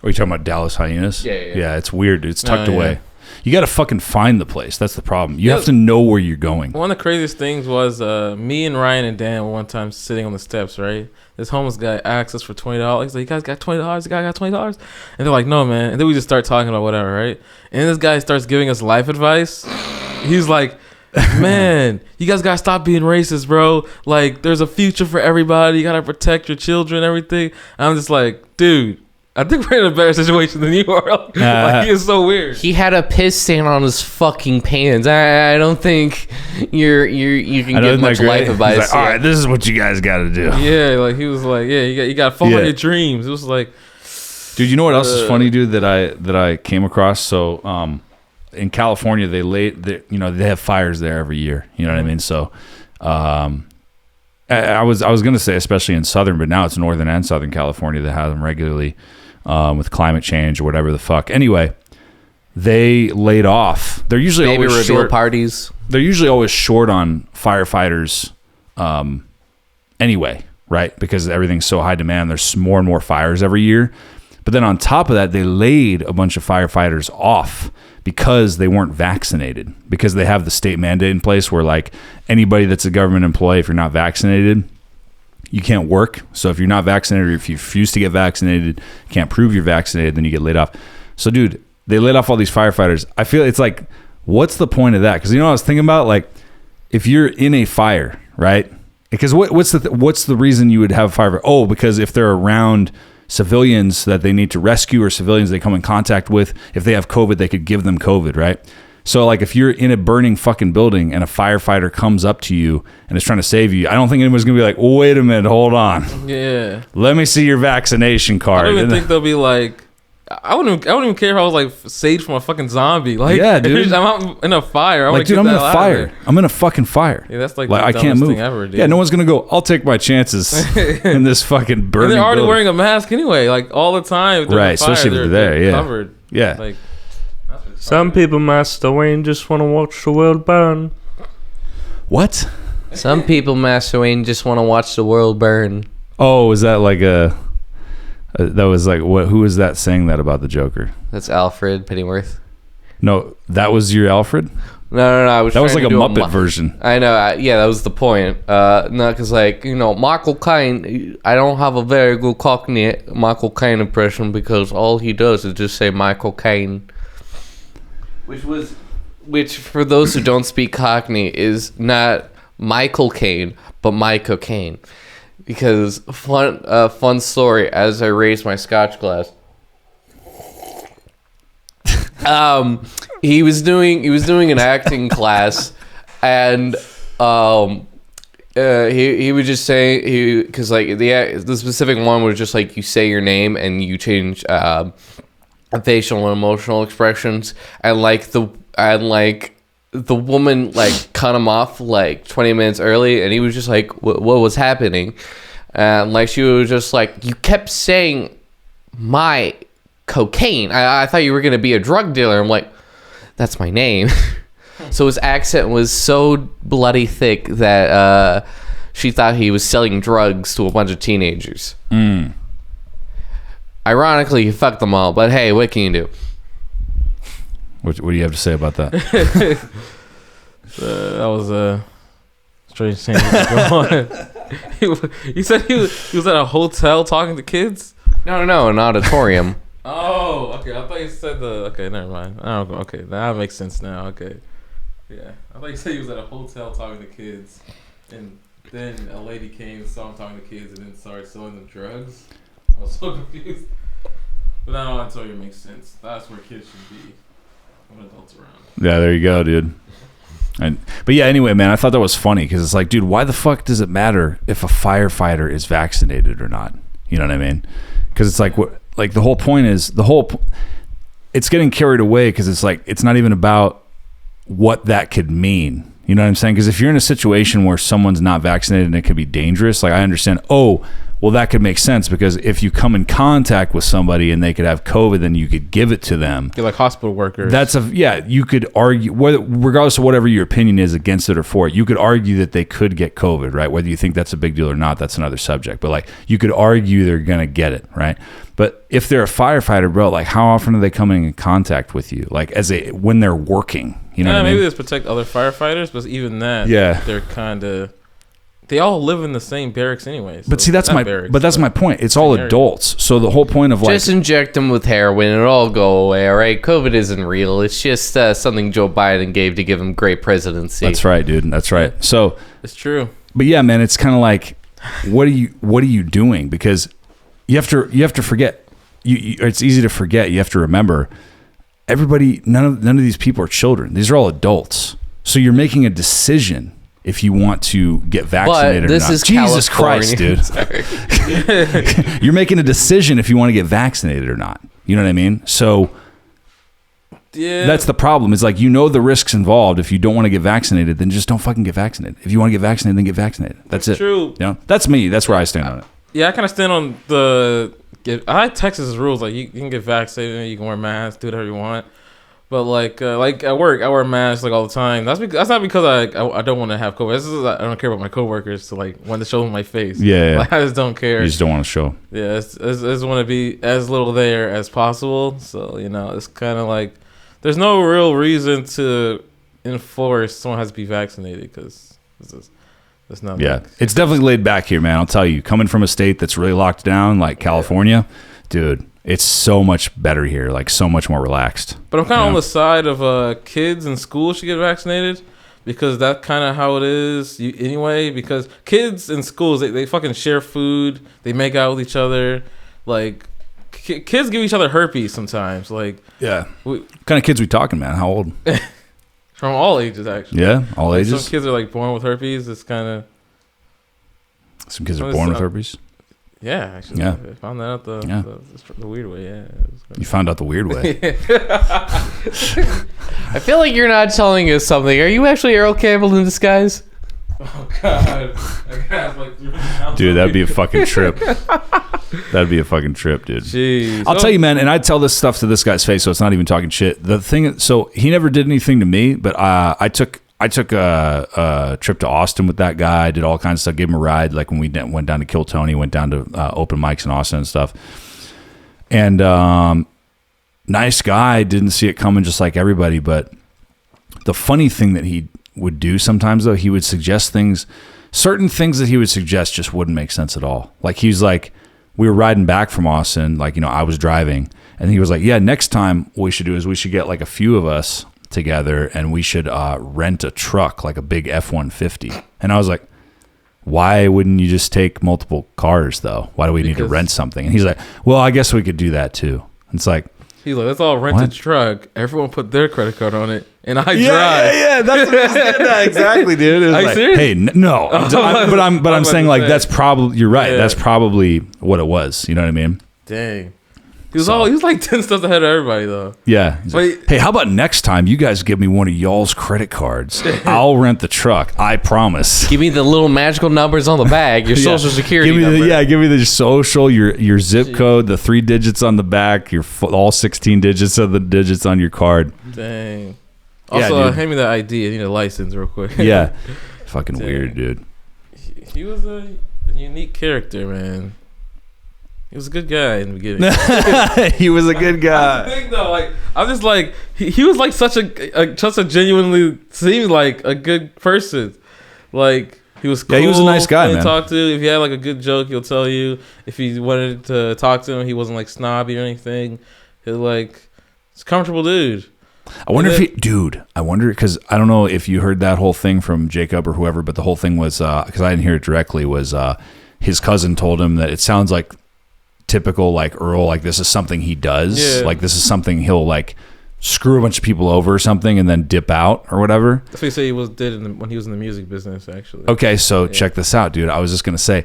Are you talking about Dallas Hyenas? Yeah, it's weird. It's tucked away. Yeah. You got to fucking find the place. That's the problem. You have to know where you're going. One of the craziest things was me and Ryan and Dan one time sitting on the steps, right? This homeless guy asked us for $20. He's like, you guys got $20? The guy got $20? And they're like, no, man. And then we just start talking about whatever, right? And this guy starts giving us life advice. He's like, man, you guys got to stop being racist, bro. Like, there's a future for everybody. You got to protect your children and everything. And I'm just like, dude. I think we're in a better situation than you are. Like, he is so weird. He had a piss stain on his fucking pants. I don't think you can give much life advice. Like, all right, this is what you guys got to do. Yeah, like he was like, yeah, you got to follow your dreams. It was like, dude, you know what else is funny, dude? That I came across. So, in California, they have fires there every year. You know what I mean? So, I was gonna say especially in southern, but now it's northern and southern California that have them regularly. With climate change or whatever the fuck. Anyway, they laid off. They're usually always reveal short parties. They're usually always short on firefighters anyway, right? Because everything's so high demand. There's more and more fires every year. But then on top of that, they laid a bunch of firefighters off because they weren't vaccinated. Because they have the state mandate in place where like anybody that's a government employee, if you're not vaccinated, you can't work. So if you're not vaccinated or if you refuse to get vaccinated, can't prove you're vaccinated, then you get laid off. So dude, they laid off all these firefighters. I feel it's like, what's the point of that? Because you know what I was thinking about? Like, if you're in a fire, right? Because what's the reason you would have a fire? Oh, because if they're around civilians that they need to rescue or civilians they come in contact with, if they have COVID, they could give them COVID, right? So, like, if you're in a burning fucking building and a firefighter comes up to you and is trying to save you, I don't think anyone's going to be like, wait a minute, hold on. Yeah. Let me see your vaccination card. I don't even think they'll be like, I wouldn't even care if I was, like, saved from a fucking zombie. Like, yeah, dude. I'm out in a fire. I'm in a fire. I'm in a fucking fire. Yeah, that's, like I the can't move. thing ever, dude. Yeah, no one's going to go, I'll take my chances in this fucking burning and they're already building. wearing a mask anyway, like, all the time. Right, especially if they're there, yeah. Covered. Yeah. Like, some people, Master Wayne, just want to watch the world burn. What? Some people, Master Wayne, just want to watch the world burn. Oh, is that like that was like, what? Who was that saying that about the Joker? That's Alfred Pennyworth. No, that was your Alfred? No. I was That was trying like to a do Muppet version. I know. Yeah, that was the point. No, because Michael Caine. I don't have a very good Cockney Michael Caine impression because all he does is just say Michael Caine, which for those who don't speak Cockney is not Michael Caine but Michael Caine. Because fun story. As I raised my Scotch glass. He was doing an acting class, and he would just say because like the specific one was just like you say your name and you change facial and emotional expressions, and the woman like cut him off like 20 minutes early, and he was just like what was happening, and like she was just like you kept saying my cocaine. I thought you were gonna be a drug dealer. I'm like, that's my name. So his accent was so bloody thick that she thought he was selling drugs to a bunch of teenagers. Ironically, he fucked them all. But hey, what can you do? What do you have to say about that? That was a strange thing to go on. He said he was at a hotel talking to kids. No, an auditorium. Oh, okay. I thought you said okay, never mind. Okay, that makes sense now. Okay. Yeah. I thought you said he was at a hotel talking to kids, and then a lady came, saw him talking to kids, and then started selling them drugs. I was so confused. But now I told you it makes sense. That's where kids should be when adults around. Yeah, there you go, dude. But yeah, anyway, man, I thought that was funny because it's like, dude, why the fuck does it matter if a firefighter is vaccinated or not? You know what I mean? Because it's like what. Like the whole point is it's getting carried away because it's like it's not even about what that could mean. You know what I'm saying? Because if you're in a situation where someone's not vaccinated and it could be dangerous, like I understand. Oh, well, that could make sense because if you come in contact with somebody and they could have COVID, then you could give it to them. You're like hospital workers. You could argue, regardless of whatever your opinion is against it or for it, you could argue that they could get COVID, right? Whether you think that's a big deal or not, that's another subject. But like, you could argue they're going to get it, right? But if they're a firefighter, bro, like how often are they coming in contact with you? Like when they're working, you know what I mean? Maybe it's protect other firefighters, but even that, they're kind of... They all live in the same barracks anyway. So but see, that's my point. It's all adults. So the whole point of like... Just inject them with heroin and it'll all go away, all right? COVID isn't real. It's just something Joe Biden gave to give him great presidency. That's right, dude. That's right. So... It's true. But yeah, man, it's kind of like, what are you doing? Because you have to forget. It's easy to forget. You have to remember, everybody, none of these people are children. These are all adults. So you're making a decision if you want to get vaccinated or not. Jesus Christ, dude. You're making a decision if you want to get vaccinated or not. You know what I mean? So that's the problem. It's like, the risks involved. If you don't want to get vaccinated, then just don't fucking get vaccinated. If you want to get vaccinated, then get vaccinated. That's it. True. That's me. That's where I stand on it. Yeah, I kind of stand on I like Texas rules. Like you can get vaccinated, you can wear masks, do whatever you want. But like at work, I wear masks like all the time. That's not because I don't want to have COVID. This is I don't care about my coworkers to like want to show them my face. Yeah. Like, I just don't care. You just don't want to show. Yeah, I just want to be as little there as possible. So it's kind of like there's no real reason to enforce someone has to be vaccinated because it's not. Yeah, it's definitely laid back here, man. I'll tell you, coming from a state that's really locked down like California, dude. It's so much better here, like so much more relaxed. But I'm kind of on the side of kids in school should get vaccinated because that's kind of how it is anyway. Because kids in schools, they fucking share food, they make out with each other. Like kids give each other herpes sometimes. Like what kind of kids we talking, man? How old? From all ages, actually. Yeah, all ages. Some kids are like born with herpes. It's kind of. Some kids are born with herpes. Yeah, actually. Yeah. I found that out the weird way, yeah. You found out the weird way. I feel like you're not telling us something. Are you actually Earl Campbell in disguise? Oh, God. Dude, that'd be a fucking trip. That'd be a fucking trip, dude. Jeez. I'll tell you, man, and I tell this stuff to this guy's face, so it's not even talking shit. The thing, so he never did anything to me, but I took a trip to Austin with that guy. Did all kinds of stuff. Gave him a ride, like when we went down to Kill Tony, went down to open mics in Austin and stuff. And nice guy. Didn't see it coming, just like everybody. But The funny thing that he would do sometimes, though, he would suggest certain things that he would suggest just wouldn't make sense at all. Like, he's like, we were riding back from Austin, like, I was driving, and he was like, yeah, next time what we should do is we should get like a few of us together and we should rent a truck, like a big F-150. And I was like, why wouldn't you just take multiple cars, though? Why do we need to rent something? And he's like, well, I guess we could do that too. It's like, he's like, let's all rent a truck. Everyone put their credit card on it, and I drive. Yeah, that's what he said. Exactly, dude. It was Are you like, serious? hey, no, but I'm saying like that's probably you're right. Yeah. That's probably what it was. You know what I mean? Dang. He was like 10 steps ahead of everybody, though. Yeah. He's like, hey, how about next time you guys give me one of y'all's credit cards? I'll rent the truck. I promise. Give me the little magical numbers on the bag, your social security number. Give me the social, your zip code, the 3 digits on the back, all 16 digits of the digits on your card. Dang. Also, hand me that ID. I need a license real quick. Yeah. Fucking weird, dude. He was a unique character, man. He was a good guy in the beginning. He was a good guy. That's the thing, though. Like, I'm just like, he was like such a genuinely seemed like a good person. Like, he was cool. Yeah, he was a nice guy, man. To talk to. If he had like a good joke, he'll tell you. If you wanted to talk to him, he wasn't like snobby or anything. He's like, he's a comfortable dude. I wonder because I don't know if you heard that whole thing from Jacob or whoever, but the whole thing was, because I didn't hear it directly, was his cousin told him that it sounds like typical like Earl, like this is something he does. Yeah. Like this is something he'll like screw a bunch of people over or something and then dip out or whatever. That's what he said he did when he was in the music business, actually. Okay, so check this out, dude. I was just gonna say,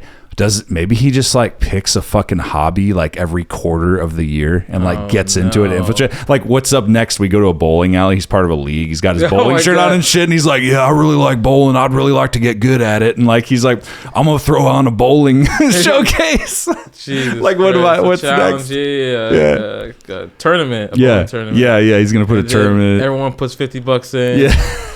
maybe he just like picks a fucking hobby like every quarter of the year and like gets into it and infiltrate. Like, what's up next? We go to a bowling alley. He's part of a league. He's got his bowling shirt on and shit, and he's like, yeah, I really like bowling. I'd really like to get good at it. And like, he's like, I'm gonna throw on a bowling showcase. Jesus like, what's next? Yeah. A tournament. Tournament. Yeah. He's gonna put a tournament. Everyone puts $50 in. Yeah.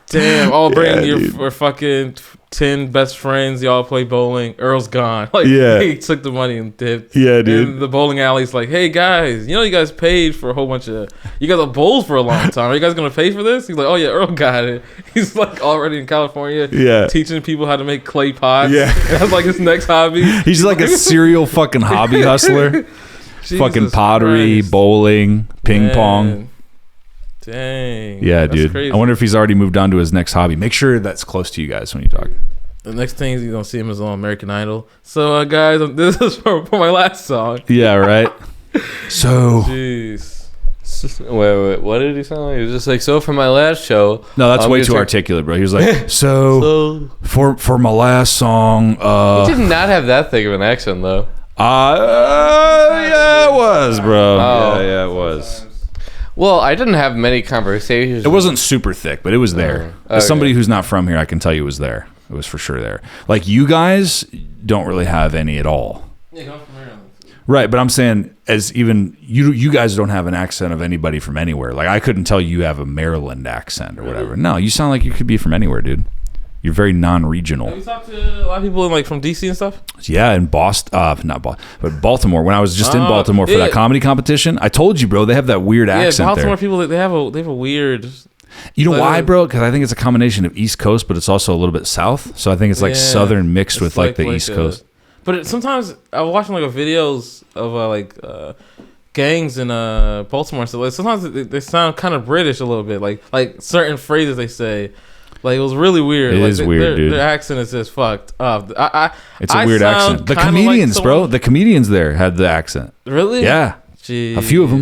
Damn, I'll bring your fucking 10 best friends. Y'all play bowling. Earl's gone. Like, he took the money and dipped. Yeah, dude. And the bowling alley's like, hey guys, you guys paid for a whole bunch of. You guys have bowled for a long time. Are you guys gonna pay for this? He's like, oh yeah, Earl got it. He's like already in California. Yeah. Teaching people how to make clay pots. Yeah. That's like his next hobby. He's like a serial fucking hobby hustler. Fucking pottery, bowling, ping pong. Dang. Yeah, dude. Crazy. I wonder if he's already moved on to his next hobby. Make sure that's close to you guys when you talk. The next thing is you're going to see him is on American Idol. So, guys, this is for my last song. Yeah, right? So. Jeez. Wait, what did he sound like? He was just like, so for my last show. No, that's way too articulate, bro. He was like, so for my last song. He did not have that thick of an accent, though. Yeah, it was, bro. Oh. Yeah, it was. Well, I didn't have many conversations. It wasn't super thick, but it was there. As somebody who's not from here, I can tell you it was there. It was for sure there. Like, you guys don't really have any at all. Yeah, not from here. Right, but I'm saying, as even you guys don't have an accent of anybody from anywhere. Like, I couldn't tell you have a Maryland accent or whatever. No, you sound like you could be from anywhere, dude. You're very non-regional. Have you talked to a lot of people from DC and stuff? Yeah, in Boston, not Boston, but Baltimore. When I was just in Baltimore for that comedy competition, I told you, bro, they have that weird accent there. Baltimore people, they have a weird. You know why, bro? Because I think it's a combination of East Coast, but it's also a little bit South. So I think it's like Southern mixed with like the East Coast. But sometimes I was watching like videos of gangs in Baltimore. So like, sometimes they sound kind of British a little bit, like certain phrases they say. Like, it was really weird. It is weird, dude. Their accent is just fucked up. It's a weird accent. The comedians, bro. The comedians there had the accent. Really? Yeah. Jeez. A few of them.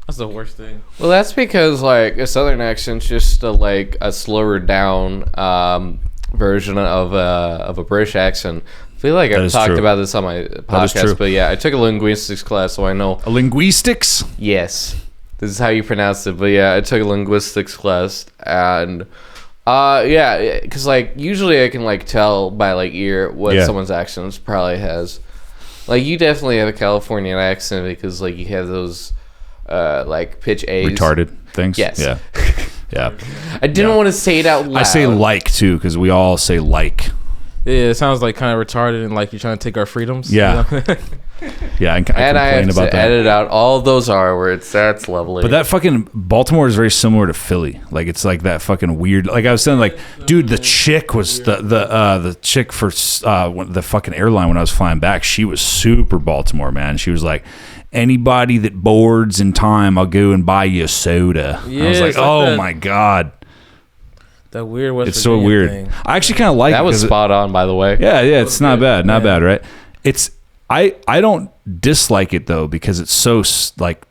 That's the worst thing. Well, that's because, like, a Southern accent's just a slower down version of a British accent. I feel like I've talked about this on my podcast, but yeah, I took a linguistics class, so I know. A linguistics? Yes. This is how you pronounce it. But yeah, I took a linguistics class, and... yeah, because like usually I can like tell by like ear what someone's accent probably has. Like, you definitely have a Californian accent because like you have those like pitch A's, retarded things. Yes. Yeah. Yeah. I didn't want to say it out loud. I say like too because we all say like. Yeah, it sounds like kind of retarded and like you're trying to take our freedoms. Yeah. Yeah, I and complain I have about to that. edit out all those R words. That's lovely. But that fucking Baltimore is very similar to Philly. Like it's like that fucking weird. Like I was saying, like, dude, the chick was the chick for the fucking airline when I was flying back. She was super Baltimore, man. She was like, anybody that boards in time, I'll go and buy you a soda. Yeah, I was like, it's like oh that- my god, That weird West it's so Virginia weird. thing. I actually kind of like that it was 'cause it- spot on, by the way. Yeah, it's not bad, not Yeah. bad, right? It's I don't dislike it though because it's so like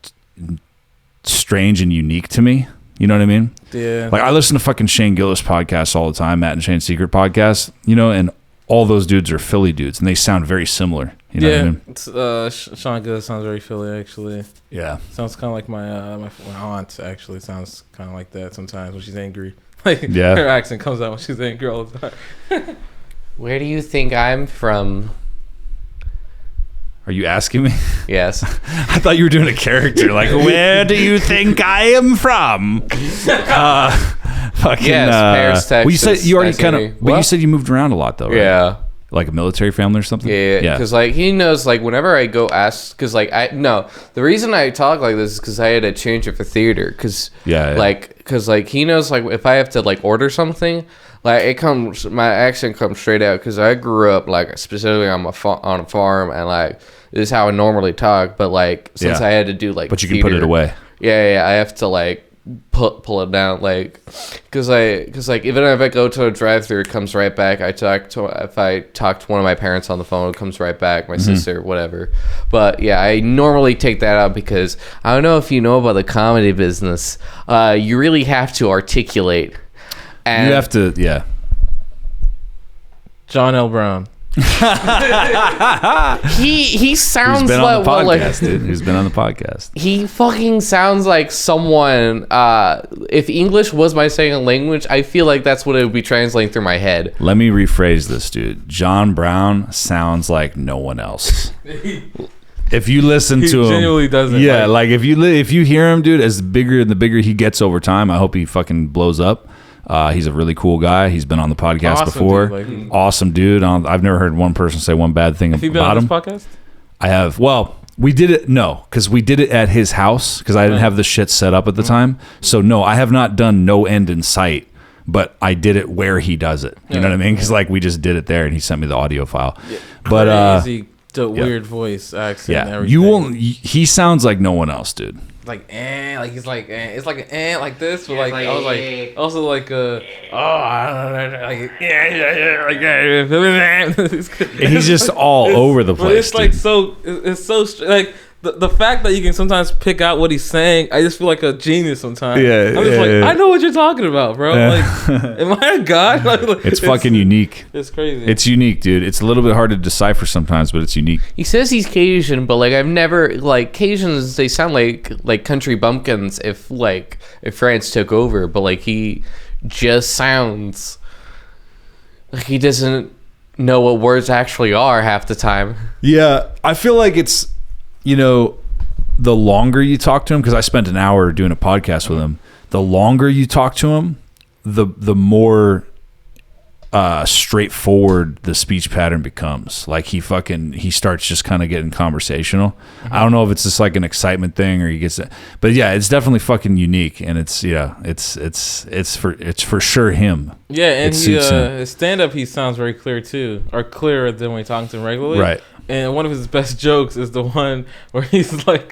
strange and unique to me. You know what I mean? Yeah. Like I listen to fucking Shane Gillis podcasts all the time, Matt and Shane's Secret podcast. You know, and all those dudes are Philly dudes, and they sound very similar. You know what I mean? It's, Sean Gillis sounds very Philly, actually. Yeah. Sounds kind of like my aunt, actually. Sounds kind of like that sometimes when she's angry. Like, Yeah. her accent comes out when she's angry all the time. Where do you think I'm from? Are you asking me? Yes. I thought you were doing a character. Like, where do you think I am from? Fucking. Yes, Paris, Well, you said Texas, you already nice kind meeting of. you. But you What? said you moved around a lot, though, right? Yeah. Like a military family or something. Yeah, because like he knows, like whenever I go ask, because like the reason I talk like this is because I had to change it for theater, because Yeah. because like he knows, like if I have to like order something, like it comes, my accent comes straight out, because I grew up like specifically on on a farm, and like this is how I normally talk, but like since Yeah. I had to do like But you can put it theater- away. yeah, I have to like pull it down, like because like even if I go to a drive-thru, it comes right back. If I talk to one of my parents on the phone, it comes right back. My sister, whatever. But yeah, I normally take that out because I don't know if you know about the comedy business. You really have to articulate. And You have to, yeah. John L. Brown. he sounds Who's been on the like podcast, dude? Who's been on the podcast? he fucking sounds like someone. If English was my second language, I feel like that's what it would be translating through my head. Let me rephrase this, dude. John Brown sounds like no one else. If you listen He to him, genuinely doesn't. yeah, like if you hear him, dude, as the bigger he gets over time, I hope he fucking blows up. He's a really cool guy. He's been on the podcast Awesome before. dude, like- Awesome dude. I've never heard one person say one bad thing Have you been about on him. this podcast? I have. Well, we did it. No, because we did it at his house because I didn't have the shit set up at the time. So no, I have not done No End in Sight, but I did it where he does it. You know what I mean? Because like we just did it there, and he sent me the audio file. But Crazy, weird voice accent. And yeah, everything. you won't. He sounds like no one else, dude. like like he's like it's like an like this, but like I was like also like He's just all over the But place. it's like dude. so it's so like the fact that you can sometimes pick out what he's saying, I just feel like a genius sometimes. Yeah, I'm just yeah, like yeah. I know what you're talking about, bro. Yeah. Like, am I a god? Like, It's fucking unique. It's crazy. It's unique, dude. It's a little bit hard to decipher sometimes, but it's unique. He says he's Cajun, but like I've never like Cajuns. They sound like country bumpkins if France took over, but like he just sounds like he doesn't know what words actually are half the time. Yeah, I feel like it's, the longer you talk to him, because I spent an hour doing a podcast with him, the longer you talk to him, the more straightforward the speech pattern becomes. Like he starts just kind of getting conversational. I don't know if it's just like an excitement thing or he gets it, but yeah, it's definitely fucking unique, and it's for sure him. Yeah, and It he suits him. his stand up he sounds very clear too, or clearer than when we talk to him regularly. Right. And one of his best jokes is the one where he's like,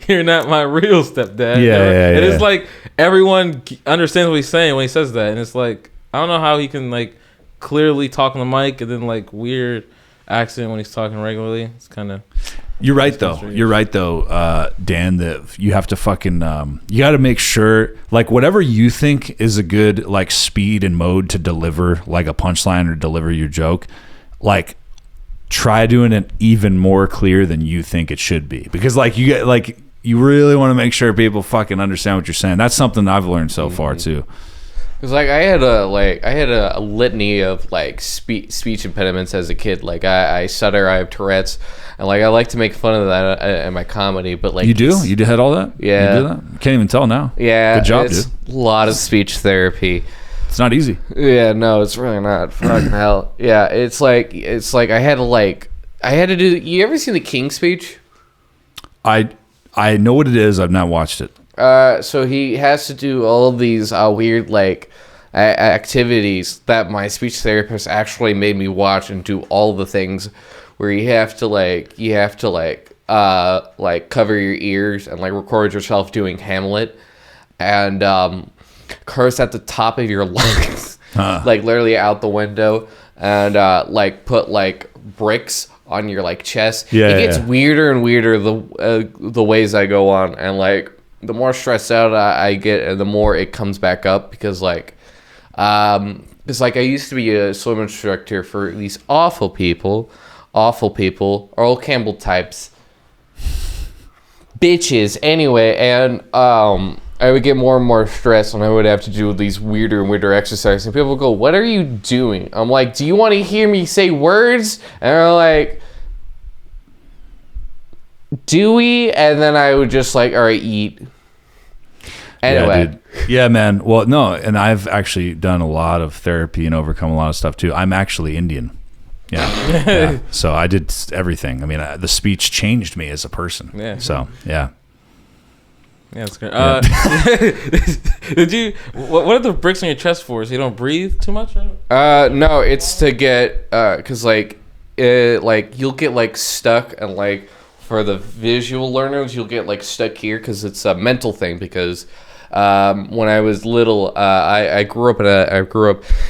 "You're not my real stepdad." Yeah. And it's like everyone understands what he's saying when he says that, and it's like I don't know how he can like clearly talk on the mic and then like weird accent when he's talking regularly. It's kind of. You're right though. You're right though, Dan. That you have to fucking you got to make sure like whatever you think is a good like speed and mode to deliver like a punchline or deliver your joke, like try doing it even more clear than you think it should be, because like you get like you really want to make sure people fucking understand what you're saying. That's something I've learned so far too. Because like I had a litany of like speech impediments as a kid. Like I stutter, I have Tourette's, and like I like to make fun of that in my comedy. But like You had all that? Yeah. You do that? You can't even tell now. yeah, Good job, it's dude. a lot of speech therapy. It's not easy. Yeah, no, it's really not. Fucking hell. Yeah, it's like I had to like I had to do. You ever seen the King's Speech? I know what it is. I've not watched it. So he has to do all of these weird like activities that my speech therapist actually made me watch and do all the things where you have to cover your ears and like record yourself doing Hamlet and curse at the top of your lungs, like literally out the window, and like put like bricks on your like chest. It gets weirder and weirder the ways I go on, and like the more stressed out I get, and the more it comes back up because like it's like I used to be a swim instructor for these awful people, Earl Campbell types, bitches. Anyway, and I would get more and more stressed, and I would have to do these weirder and weirder exercises. And people would go, "What are you doing?" I'm like, "Do you want to hear me say words?" And they're like, "Do we?" And then I would just like, "All right, eat." Anyway. Yeah, man. Well, no, and I've actually done a lot of therapy and overcome a lot of stuff too. I'm actually Indian. Yeah. So I did everything. I mean, the speech changed me as a person. Yeah. So, yeah. Yeah, that's great. Did you? What are the bricks on your chest for? So you don't breathe too much? No, it's to get because like you'll get like stuck, and like for the visual learners, you'll get like stuck here because it's a mental thing. Because when I was little, I grew up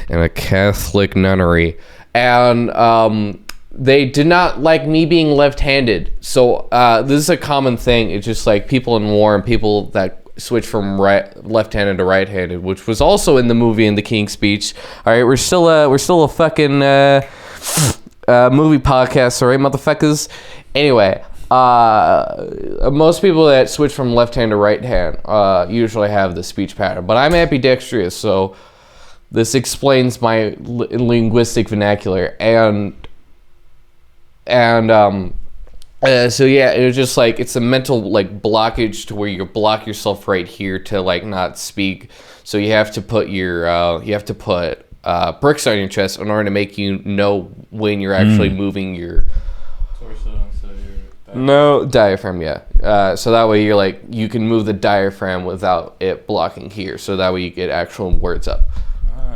in a Catholic nunnery, and they did not like me being left-handed. So this is a common thing. It's just like people in war and people that switch from left-handed to right-handed, which was also in the movie in the King's Speech. All right, we're still a fucking movie podcast, all right, motherfuckers. Anyway, most people that switch from left hand to right hand usually have the speech pattern, but I'm ambidextrous, so this explains my linguistic vernacular. So yeah, it was just like it's a mental like blockage to where you block yourself right here to like not speak. So you have to put your bricks on your chest in order to make you know when you're actually moving your torso. No, diaphragm, yeah. So that way you can move the diaphragm without it blocking here. So that way you get actual words up.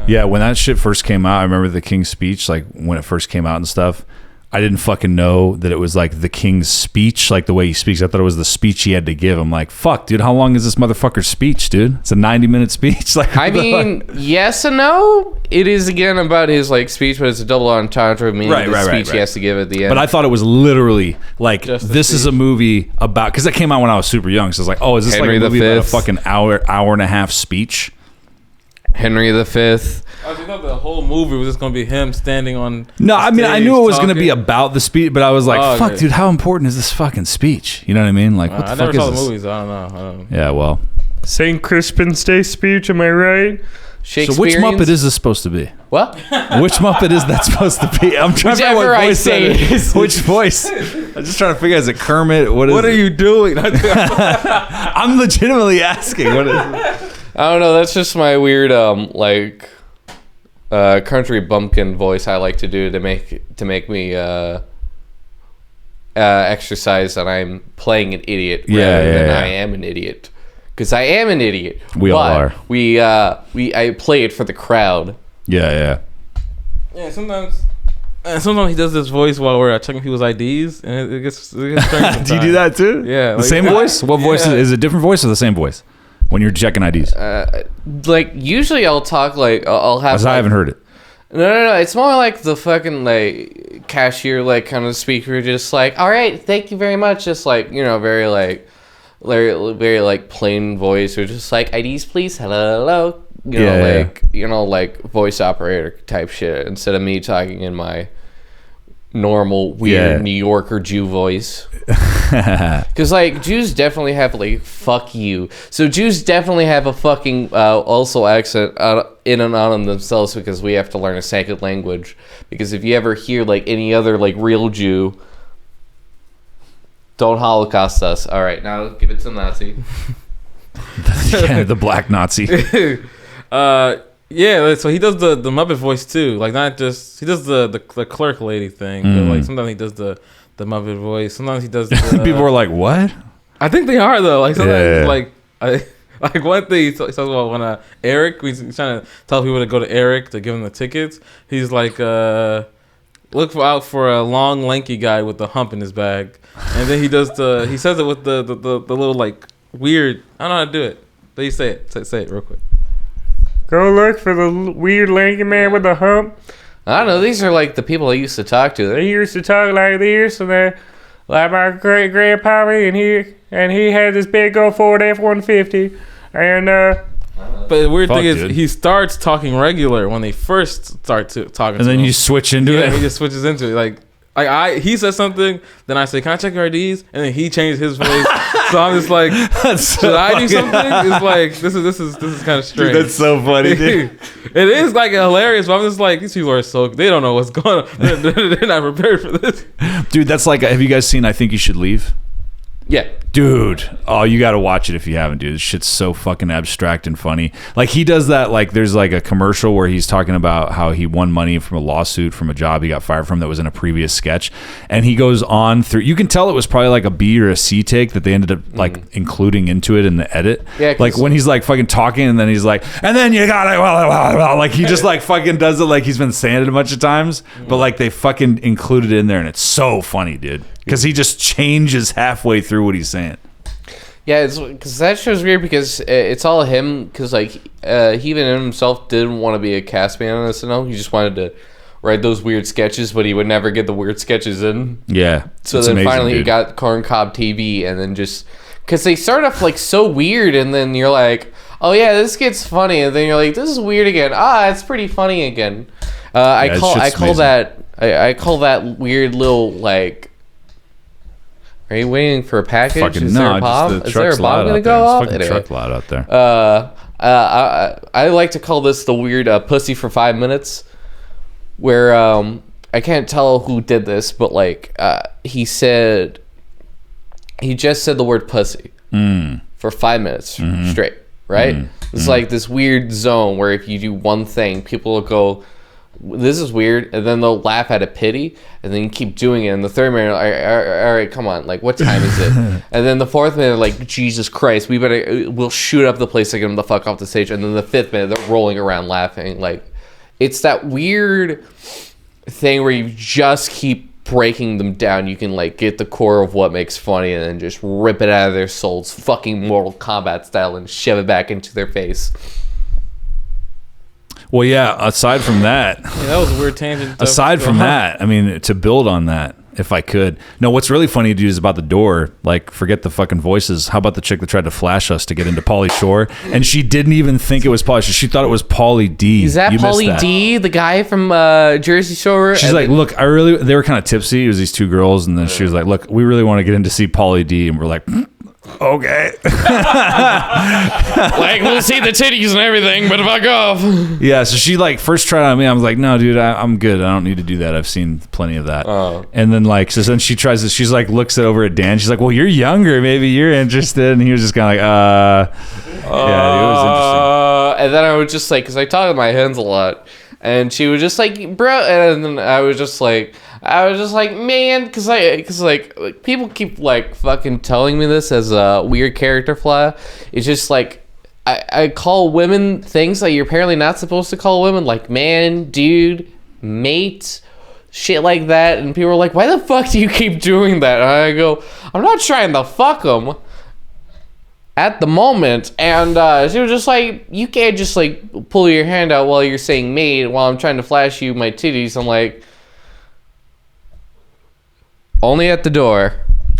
Yeah, when that shit first came out, I remember the King's Speech, like when it first came out and stuff. I didn't fucking know that it was like the King's Speech, like the way he speaks. I thought it was the speech he had to give. I'm like, fuck, dude, how long is this motherfucker's speech, dude? It's a 90-minute speech. Like, I mean, yes and no. It is again about his like speech, but it's a double entendre, meaning the speech he has to give at the end. But I thought it was literally like this is a movie about, because that came out when I was super young. So I was like, oh, is this Henry like a movie V. about a fucking hour and a half speech? Henry V. I thought the whole movie was just gonna be him standing on. No, I mean, I knew it was talking. gonna be about the speech, but I was like, fuck, dude, how important is this fucking speech? You know what I mean? Like, what the fuck is this? I never saw the movies. I don't know. Yeah, well, St. Crispin's Day speech. Am I right? So which Muppet is this supposed to be? What? Which Muppet is that supposed to be? I'm trying to figure out what voice that is. Which voice? I'm just trying to figure out, is it Kermit? What are you doing? I'm legitimately asking. What is it? I don't know. That's just my weird country bumpkin voice I like to do to make me exercise that I'm playing an idiot rather than I am an idiot. Because I am an idiot. We all are. I play it for the crowd. Yeah. Yeah. Sometimes he does this voice while we're checking people's IDs, and it gets do you do that too? Yeah. The same voice? What voice is it? A different voice or the same voice when you're checking IDs? Like usually I'll talk like I'll have. I haven't heard it. No. It's more like the fucking like cashier like kind of speaker, just like, all right, thank you very much, just like, you know, very like plain voice, or just like IDs please, hello, you know, like voice operator type shit, instead of me talking in my normal weird New Yorker Jew voice. Because like Jews definitely have like fuck you, so Jews definitely have a fucking also accent in and on themselves, because we have to learn a second language. Because if you ever hear like any other like real Jew, don't Holocaust us. All right, now give it to the Nazi. The black Nazi. Yeah, so he does the Muppet voice too. Like not just he does the clerk lady thing, but like sometimes he does the Muppet voice. Sometimes he does. People are like, "What?" I think they are though. Like sometimes like like one thing he talks about when Eric, he's trying to tell people to go to Eric to give him the tickets. He's like, look out for a long lanky guy with a hump in his bag, and then he says it with the little like weird. I don't know how to do it. But you say it. Say it real quick. Go look for the weird lanky man with the hump. I don't know. These are like the people I used to talk to. They used to talk like this, and they like my great grandpa, and he had this big old Ford F-150, and But the weird thing is, dude. he starts talking regular when they first start talking. And then to him. you switch into Yeah, it. he just switches into it. Like he says something, then I say, "Can I check your IDs?" And then he changes his voice. So I'm just like, should I do something? It's like this is kind of strange. Dude, that's so funny, dude. It is like hilarious, but I'm just like, these people are they don't know what's going on. They're not prepared for this. Dude, that's like, have you guys seen I Think You Should Leave? Yeah. Dude, oh, you got to watch it if you haven't, dude. This shit's so fucking abstract and funny. Like, he does that, like, there's like a commercial where he's talking about how he won money from a lawsuit from a job he got fired from that was in a previous sketch. And he goes on through, you can tell it was probably like a B or a C take that they ended up, like, including into it in the edit. Yeah, like, when he's, like, fucking talking and then he's like, and then you got it, like, he just, like, fucking does it like he's been saying it a bunch of times. But, like, they fucking included it in there and it's so funny, dude. Because he just changes halfway through what he's saying. Yeah, it's because that show's weird because it's all him. Because like he even himself didn't want to be a cast man on SNL. He just wanted to write those weird sketches, but he would never get the weird sketches in. Yeah. So it's then amazing, finally he dude. got Corn Cob TV, and then just because they start off like so weird, and then you're like, oh yeah, this gets funny, and then you're like, this is weird again. It's pretty funny again. I call that weird little like. Are you waiting for a package? Fucking is there a bomb? just the Is there a truck's bomb loud gonna out go there. off? It's fucking Anyway. truck loud out there. I like to call this the weird pussy for 5 minutes, where I can't tell who did this, but like he just said the word pussy for 5 minutes straight, right? It's like this weird zone where if you do one thing, people will go, this is weird, and then they'll laugh at a pity, and then you keep doing it, and the third minute, all right, come on, like, what time is it? And then the fourth minute, like, Jesus Christ, we'll shoot up the place to get them the fuck off the stage, and then the fifth minute, they're rolling around laughing. Like, it's that weird thing where you just keep breaking them down. You can, like, get the core of what makes funny, and then just rip it out of their souls, fucking Mortal Kombat style, and shove it back into their face. Well, yeah, aside from that, that was a weird tangent. aside from that, I mean, to build on that, if I could. No, what's really funny, dude, is about the door. Like, forget the fucking voices. How about the chick that tried to flash us to get into Pauly Shore? And she didn't even think it was Pauly Shore. She thought it was Pauly D. Is that You missed Pauly that. D, the guy from Jersey Shore? She's like, look, they were kind of tipsy. It was these two girls. And then she was like, look, we really want to get in to see Pauly D. And we're like, okay. like, we'll see the titties and everything, but fuck off. Yeah, so she like first tried on me. I was like, no, dude, I'm good. I don't need to do that. I've seen plenty of that. Oh. And then like, so then she tries to, she's like, looks over at Dan. She's like, well, you're younger. Maybe you're interested. And he was just kind of like, yeah, it was interesting. And then I was just like, because I talk with my hands a lot. And she was just like, bro. And then I was just like, man, because like people keep like fucking telling me this as a weird character flaw. It's just like I call women things that you're apparently not supposed to call women, like man, dude, mate, shit like that. And people are like, why the fuck do you keep doing that? And I go, I'm not trying to fuck them at the moment. And she was just like, you can't just like pull your hand out while you're saying mate while I'm trying to flash you my titties. I'm like, only at the door.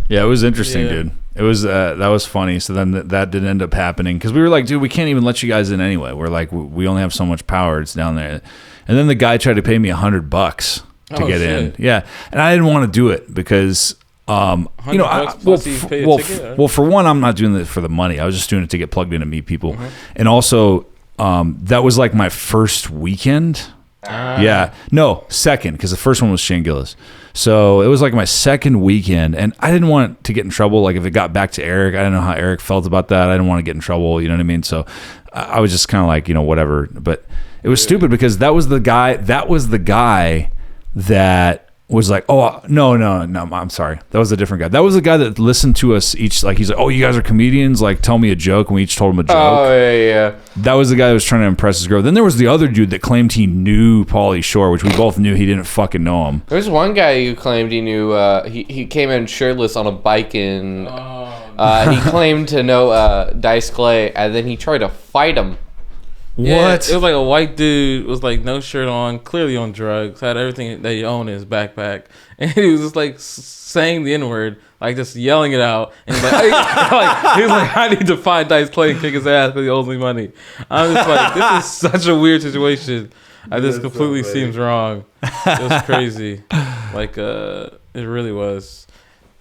Yeah, it was interesting, Yeah. dude. It was that was funny. So then that didn't end up happening because we were like, dude, we can't even let you guys in anyway. We're like, we only have so much power. It's down there. And then the guy tried to pay me $100 to get in. Yeah, and I didn't want to do it because you know, $100 plus you pay a ticket, well, for one, I'm not doing it for the money. I was just doing it to get plugged in and meet people. And also, that was like my first weekend. Yeah, no, second, because the first one was Shane Gillis. So it was like my second weekend, and I didn't want to get in trouble. Like if it got back to Eric, I didn't know how Eric felt about that. I didn't want to get in trouble. You know what I mean? So I was just kind of like, you know, whatever. But It was stupid because that was the guy that was like, oh, no, I'm sorry. That was a different guy. That was the guy that listened to us each, like, he's like, oh, you guys are comedians, like, tell me a joke, and we each told him a joke. Oh, yeah. That was the guy that was trying to impress his girl. Then there was the other dude that claimed he knew Pauly Shore, which we both knew he didn't fucking know him. There's one guy who claimed he knew, he came in shirtless on a bike and he claimed to know Dice Clay, and then he tried to fight him. Yeah, What? it was like a white dude was like no shirt on, clearly on drugs, had everything that he owned in his backpack, and he was just like saying the N-word, like just yelling it out, and he's like, he was like, I need to find Dice Clay and kick his ass because he owes me money. I'm just like, this is such a weird situation. This completely seems wrong. It was crazy, like it really was.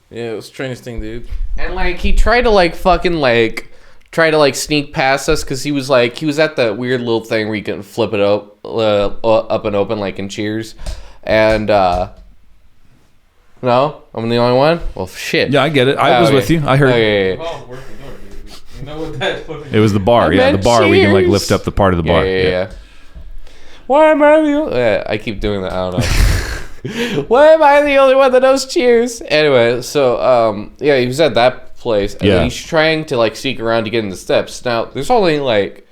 Yeah, it was the strangest thing, dude. And like he tried to like fucking like try to like sneak past us because he was at that weird little thing where you can flip it up and open like in Cheers, and no, I'm the only one. Well, shit. Yeah, I get it. I was with you. I heard. Okay. You know what that It was the bar. Yeah, the bar. We can like lift up the part of the bar. Yeah. Why am I the I keep doing that. I don't know. Why am I the only one that knows Cheers? Anyway, so yeah, he was at that place, and then he's trying to like sneak around to get in the steps. Now, there's only like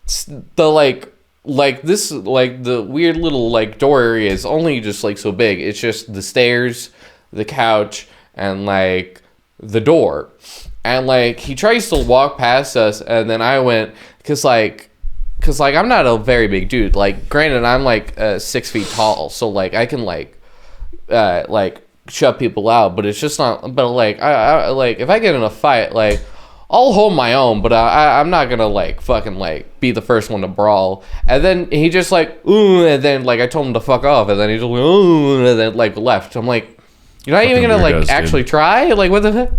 the the weird little like door area is only just like so big. It's just the stairs, the couch, and like the door. And like he tries to walk past us, and then I went because I'm not a very big dude. Like, granted, I'm like 6 feet tall, so like I can like shut people out, but it's just not. But like I like if I get in a fight, like I'll hold my own, but I'm not gonna like fucking like be the first one to brawl. And then he just like ooh, and then like I told him to fuck off, and then he just like ooh, and then like left. I'm like, you're not even gonna like actually try? Like what the heck?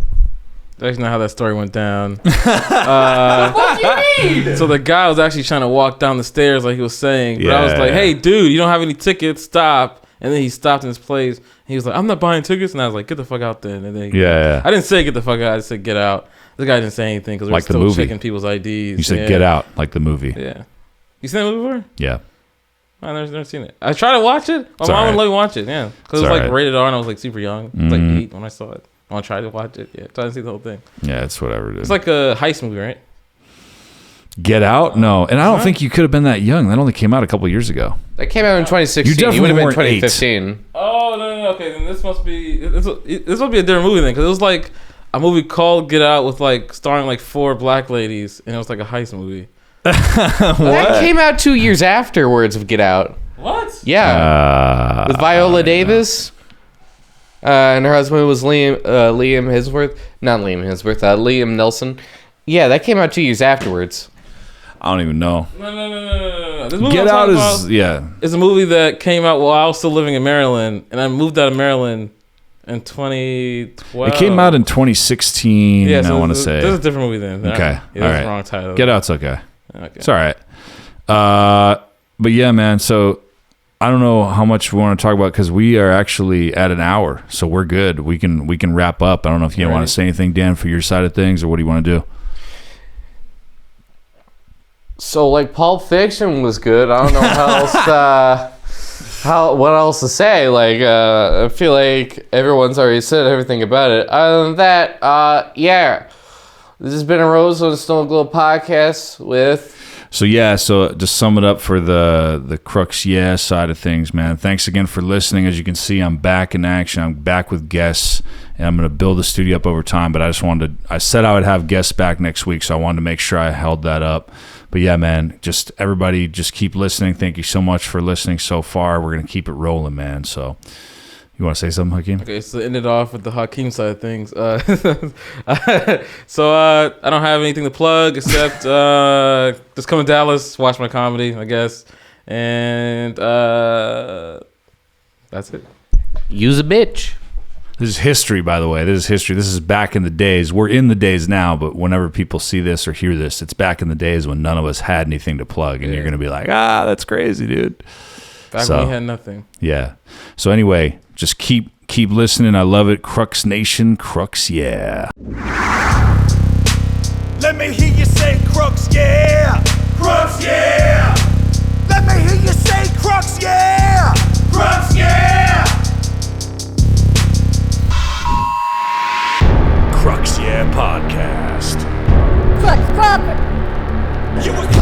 That's not how that story went down. What do you mean? So the guy was actually trying to walk down the stairs like he was saying, but I was like, hey dude, you don't have any tickets, stop. And then he stopped in his place. He was like, I'm not buying tickets. And I was like, get the fuck out then. And then I didn't say get the fuck out. I just said get out. The guy didn't say anything because we were still checking people's IDs. You said get out, like the movie. Yeah. You seen that movie before? Yeah. I've never seen it. I tried to watch it. My mom wouldn't let me watch it. Yeah. Because it was like rated R and I was like super young. I was like 8 when I saw it. I want to try to watch it. Yeah. Try to see the whole thing. Yeah, it's whatever it is. It's like a heist movie, right? Get Out? No. And I don't think you could have been that young. That only came out a couple years ago. That came out in 2016. You definitely would have been weren't 2015. Oh, no. Okay, then this must be a different movie then. Because it was like a movie called Get Out with like starring like 4 black ladies. And it was like a heist movie. That came out 2 years afterwards of Get Out. What? Yeah. With Viola Davis. And her husband was Liam Nelson. Yeah, that came out 2 years afterwards. I don't even know. No. This movie Get Out is a movie that came out while I was still living in Maryland, and I moved out of Maryland in 2012. It came out in 2016. Yeah, so I want to say. This is a different movie then. Okay, yeah, that's the wrong title. Get Out's okay. Okay, it's all right. But yeah, man. So I don't know how much we want to talk about because we are actually at an hour, so we're good. We can wrap up. I don't know if you want to say anything, Dan, for your side of things, or what do you want to do? So like Pulp Fiction was good. I don't know what else to say. Like I feel like everyone's already said everything about it. Other than that, yeah. This has been a Rose on the Stone Glow podcast with. So just sum it up for the Crux side of things, man. Thanks again for listening. As you can see, I'm back in action. I'm back with guests, and I'm going to build the studio up over time. But I said I would have guests back next week, so I wanted to make sure I held that up. But yeah, man, just everybody just keep listening. Thank you so much for listening so far. We're going to keep it rolling, man. So you want to say something, Hakeem? Okay, so end it off with the Hakeem side of things. So I don't have anything to plug except just come to Dallas, watch my comedy, I guess. And that's it. Use a bitch. This is history, by the way. This is history. This is back in the days. We're in the days now, but whenever people see this or hear this, it's back in the days when none of us had anything to plug, and you're going to be like, that's crazy, dude. Back when we had nothing. Yeah. So anyway, just keep listening. I love it. Crux Nation, Crux, yeah. Let me hear you say Crux, yeah. Crux, yeah. Let me hear you say Crux, yeah! Crux, yeah! Crux Yeah Podcast. Crux, Crawford. You was